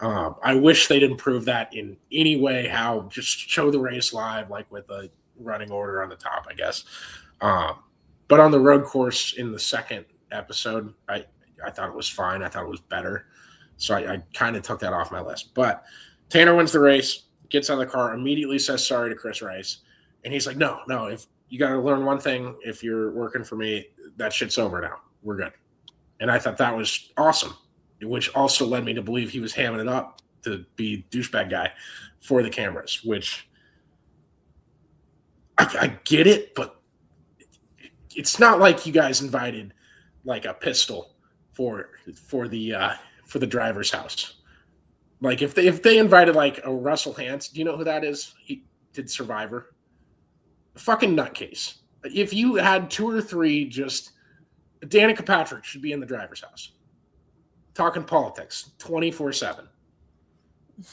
I wish they'd improve that in any way, how just show the race live, like with a running order on the top, I guess. But on the road course in the 2nd episode, I thought it was fine. I thought it was better. So I kind of took that off my list. But Tanner wins the race, gets out of the car, immediately says sorry to Chris Rice. And he's like, no, if you got to learn one thing, if you're working for me, that shit's over now. We're good. And I thought that was awesome, which also led me to believe he was hamming it up to be douchebag guy for the cameras, which I get it, but it's not like you guys invited like a pistol for the driver's house. Like if they invited like a Russell Hantz, do you know who that is? He did Survivor. Fucking nutcase. If you had 2 or 3, just Danica Patrick should be in the driver's house. Talking politics 24/7.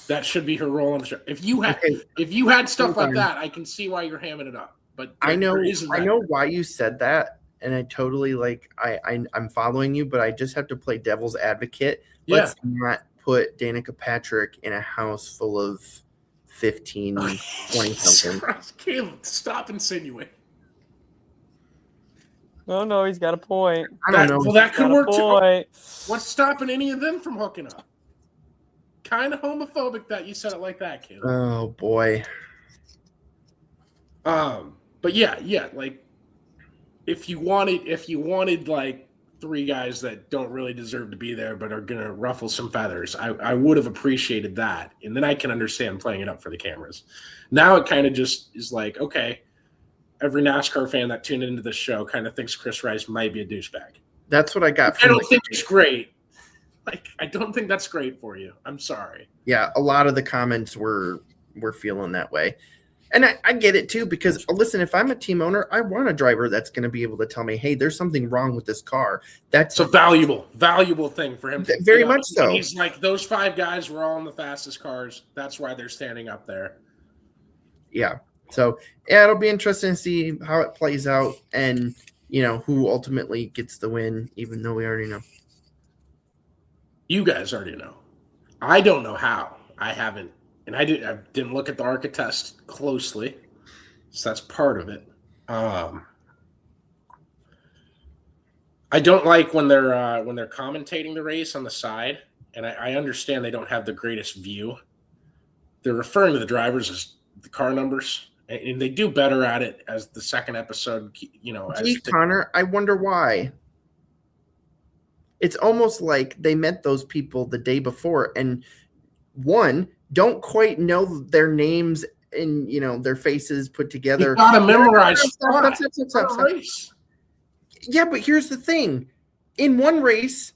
That should be her role on the show. If you had stuff like that, I can see why you're hamming it up. But I know why you said that, and I totally I'm following you, but I just have to play devil's advocate. Let's not put Danica Patrick in a house full of 15, 20 something. Caleb, stop insinuating. No, he's got a point. I don't know. Well, that could work too. What's stopping any of them from hooking up? Kind of homophobic that you said it like that, Caleb. Oh boy. But yeah, like if you wanted like 3 guys that don't really deserve to be there but are gonna ruffle some feathers, I would have appreciated that, and then I can understand playing it up for the cameras. Now it kind of just is like, okay, every NASCAR fan that tuned into the show kind of thinks Chris Rice might be a douchebag. That's what I got. I don't think it's great. Like, I don't think that's great for you. I'm sorry. Yeah, a lot of the comments were feeling that way. And I get it too, because listen, if I'm a team owner, I want a driver that's going to be able to tell me, hey, there's something wrong with this car. That's a valuable thing for him. Very much so. And he's like, those 5 guys were all in the fastest cars. That's why they're standing up there. Yeah. So yeah, it'll be interesting to see how it plays out, and who ultimately gets the win, even though we already know. You guys already know. I don't know how. I haven't, and I didn't look at the ARCA test closely, so that's part of it. I don't like when they're commentating the race on the side, and I understand they don't have the greatest view. They're referring to the drivers as the car numbers, and they do better at it as the second episode. Connor, I wonder why. It's almost like they met those people the day before, and one don't quite know their names and their faces put together. You gotta memorize. Yeah, but here's the thing: in one race,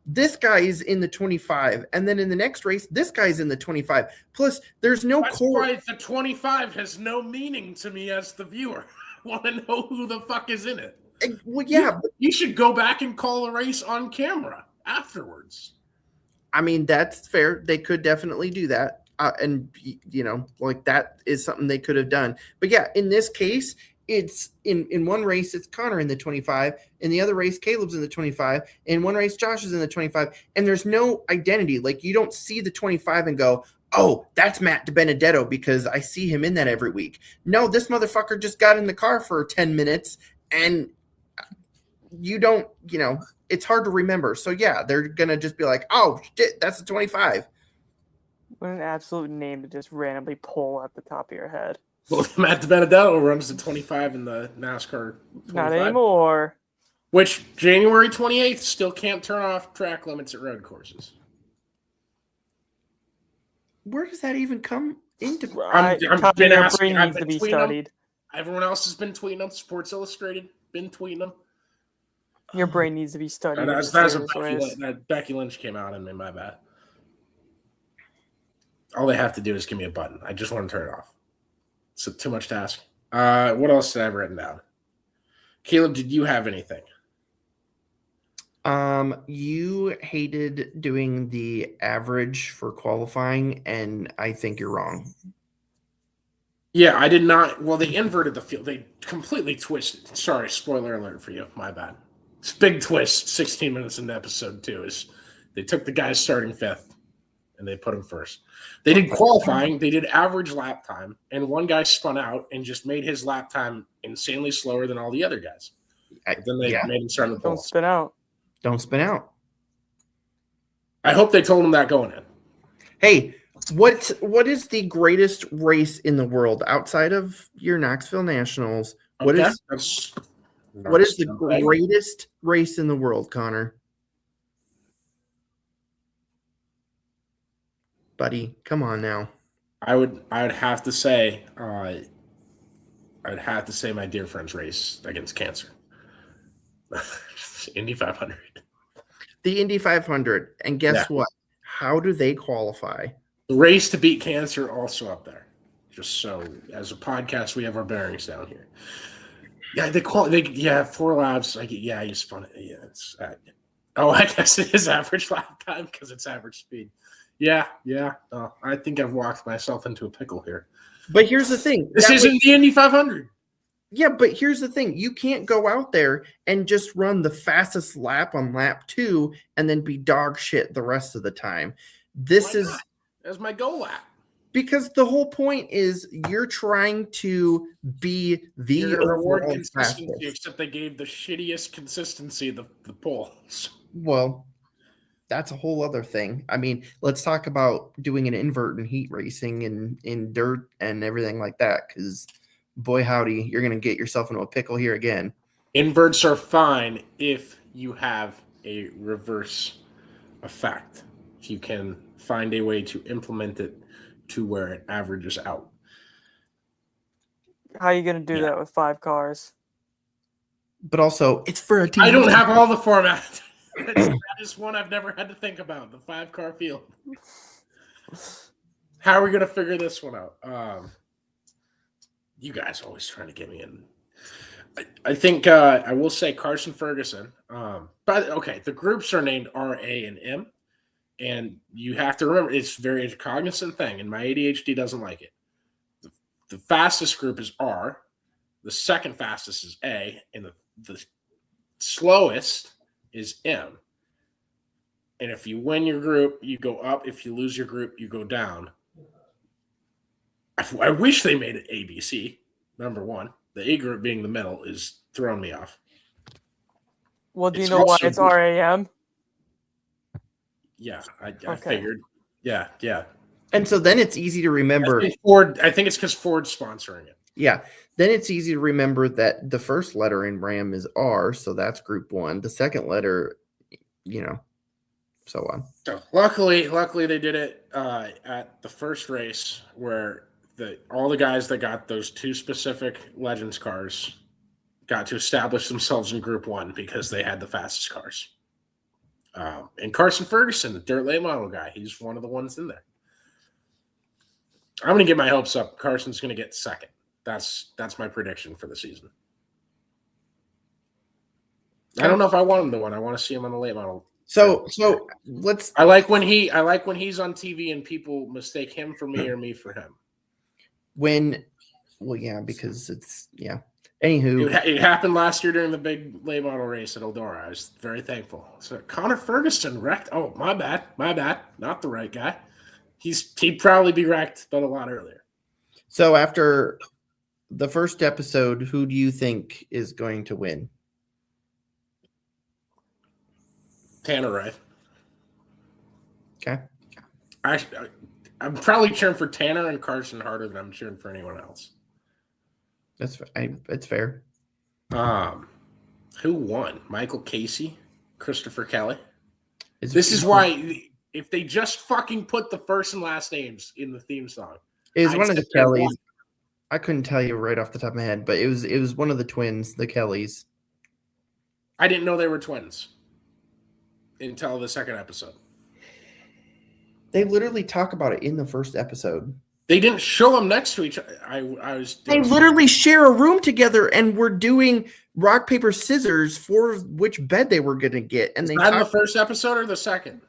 this guy is in the 25, and then in the next race, this guy's in the 25. Plus, there's no why the 25 has no meaning to me as the viewer. I want to know who the fuck is in it. Well, yeah, you should go back and call a race on camera afterwards. I mean, that's fair. They could definitely do that, and like that is something they could have done. But yeah, in this case, it's in one race it's Connor in the 25, in the other race Caleb's in the 25, in one race Josh is in the 25, and there's no identity. Like, you don't see the 25 and go, oh, that's Matt DiBenedetto because I see him in that every week. No, this motherfucker just got in the car for 10 minutes, and you don't, it's hard to remember. So yeah, they're gonna just be like, oh shit, that's the 25. What an absolute name to just randomly pull at the top of your head. Well, Matt DiBenedetto runs the 25 in the NASCAR 25. Not anymore. Which January 28th still can't turn off track limits at road courses. Where does that even come into? I've been asking. Needs to be studied. Everyone else has been tweeting them. Sports Illustrated been tweeting them. Your brain needs to be studied. That Becky Lynch came out and made my bad. All they have to do is give me a button. I just want to turn it off. It's too much to ask. What else did I have written down? Caleb, did you have anything? You hated doing the average for qualifying, and I think you're wrong. Yeah, I did not. Well, they inverted the field. They completely twisted. Sorry, spoiler alert for you. My bad. It's a big twist. 16 minutes into episode 2 is they took the guys starting 5th and they put him first. They did qualifying. They did average lap time, and one guy spun out and just made his lap time insanely slower than all the other guys. Then they made him start in the pole. Don't spin out. Don't spin out. I hope they told him that going in. Hey, what is the greatest race in the world outside of your Knoxville Nationals? What is the greatest race in the world, Connor? Buddy, come on now. I would have to say my dear friend's race against cancer. Indy 500. The Indy 500. And guess what? How do they qualify? The race to beat cancer also up there. Just so, as a podcast, we have our bearings down here. Yeah, they 4 laps. You spun it. Yeah, it's. I guess it is average lap time because it's average speed. Yeah. I think I've walked myself into a pickle here. But here's the thing. This isn't the Indy 500. Yeah, but here's the thing. You can't go out there and just run the fastest lap on lap 2 and then be dog shit the rest of the time. That's my goal lap. Because the whole point is you're trying to be the reward consistency, fastest. Except they gave the shittiest consistency the polls. Well, that's a whole other thing. I mean, let's talk about doing an invert in heat racing and in dirt and everything like that, because boy howdy, you're going to get yourself into a pickle here again. Inverts are fine if you have a reverse effect. If you can find a way to implement it to where it averages out. How are you going to do that with 5 cars? But also, it's for a team. I don't have all the format. That is one I've never had to think about, the 5-car field. How are we going to figure this one out? You guys are always trying to get me in. I think I will say Carson Ferguson. The groups are named R, A, and M. And you have to remember, it's very a cognizant thing, and my ADHD doesn't like it. The fastest group is R. The second fastest is A. And the slowest is M. And if you win your group, you go up. If you lose your group, you go down. I wish they made it ABC, number one. The A group being the middle is throwing me off. Well, do you know why it's RAM? Yeah, I figured. Yeah. And so then it's easy to remember. I think it's because Ford's sponsoring it. Yeah. Then it's easy to remember that the first letter in RAM is R, so that's group 1. The second letter, so on. So luckily they did it at the first race where all the guys that got those 2 specific Legends cars got to establish themselves in Group 1 because they had the fastest cars. And Carson Ferguson, the dirt late model guy, he's one of the ones in there. I'm going to get my hopes up. Carson's going to get second. That's my prediction for the season. I don't know if I want him to win. I want to see him on the late model. So let's. I like when he's on TV and people mistake him for me or me for him. Because it's Anywho, it happened last year during the big late model race at Eldora. I was very thankful. So Connor Ferguson wrecked. Oh, my bad. Not the right guy. He'd probably be wrecked, but a lot earlier. So after the first episode, who do you think is going to win? Tanner Ray. Okay. I'm probably cheering for Tanner and Carson harder than I'm cheering for anyone else. It's fair. Who won? Michael Casey, Christopher Kelly. This is why if they just fucking put the first and last names in the theme song. It was one of the Kellys. I couldn't tell you right off the top of my head, but it was one of the twins, the Kellys. I didn't know they were twins until the second episode. They literally talk about it in the first episode. They didn't show them next to each other. They literally share a room together and were doing rock, paper, scissors for which bed they were going to get. And in the first episode or the second?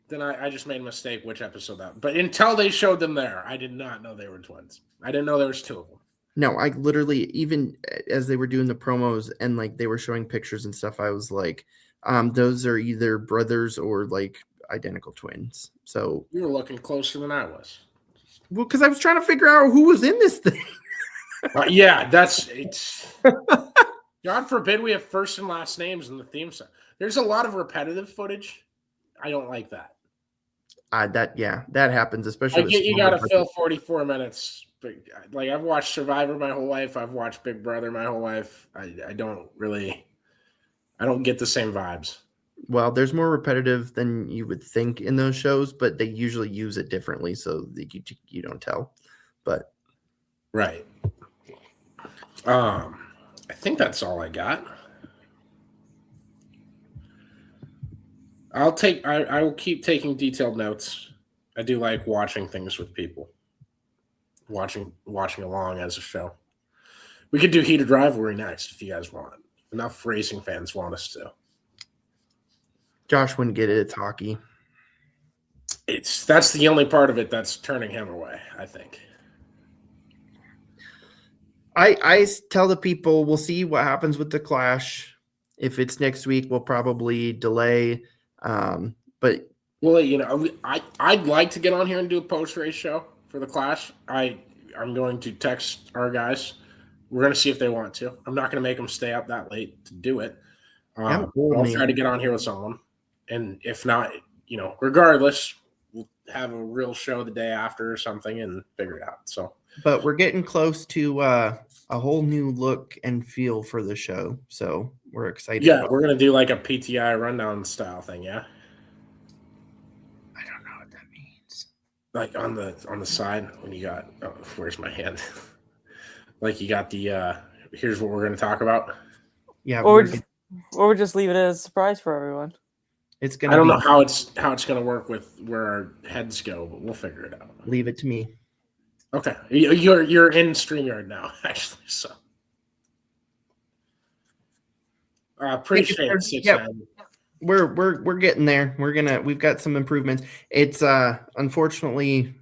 Then I just made a mistake which episode that. But until they showed them there, I did not know they were twins. I didn't know there was 2 of them. No, I literally, even as they were doing the promos and like they were showing pictures and stuff, I was like, those are either brothers or like identical twins. So you were looking closer than I was. Well, because I was trying to figure out who was in this thing. It's God forbid we have first and last names in the theme song. There's a lot of repetitive footage. I don't like that. That happens, especially. You got to fill 44 minutes. But like I've watched Survivor my whole life. I've watched Big Brother my whole life. I don't get the same vibes. Well, there's more repetitive than you would think in those shows, but they usually use it differently, so that you don't tell. But right. I think that's all I got. I will keep taking detailed notes. I do like watching things with people. Watching along as a show. We could do Heated Rivalry next if you guys want. Enough racing fans want us to. Josh wouldn't get it. It's hockey. That's the only part of it that's turning him away, I think. I tell the people we'll see what happens with the Clash. If it's next week, we'll probably delay. But I'd like to get on here and do a post-race show for the Clash. I'm going to text our guys. We're going to see if they want to. I'm not going to make them stay up that late to do it. I'll try to get on here with someone. And if not, regardless, we'll have a real show the day after or something and figure it out. So, but we're getting close to a whole new look and feel for the show. So we're excited. Yeah, we're going to do like a PTI rundown style thing. Yeah. I don't know what that means. Like on the side when you got, where's my hand? Like you got the, here's what we're going to talk about. Yeah. Or we just leave it as a surprise for everyone. It's gonna. I don't know how it's going to work with where our heads go, but we'll figure it out. Leave it to me. Okay, you're in StreamYard now, actually. So, appreciate it. Yeah, we're getting there. We've got some improvements. It's unfortunately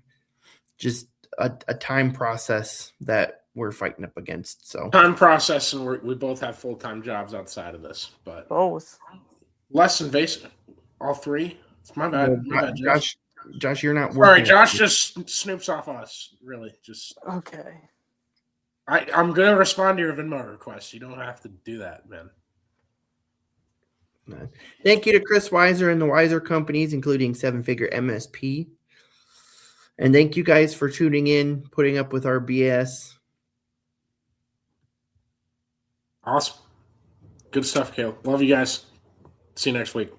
just a time process that we're fighting up against. So time process, and we both have full-time jobs outside of this, but both less invasive. All three? It's my bad. No, my bad, Josh. Josh, you're not working. All right, Josh with just snoops off us. Really, just okay. I'm gonna respond to your Venmo request. You don't have to do that, man. Thank you to Chris Weiser and the Weiser companies, including Seven Figure MSP. And thank you guys for tuning in, putting up with our BS. Awesome. Good stuff, Caleb. Love you guys. See you next week.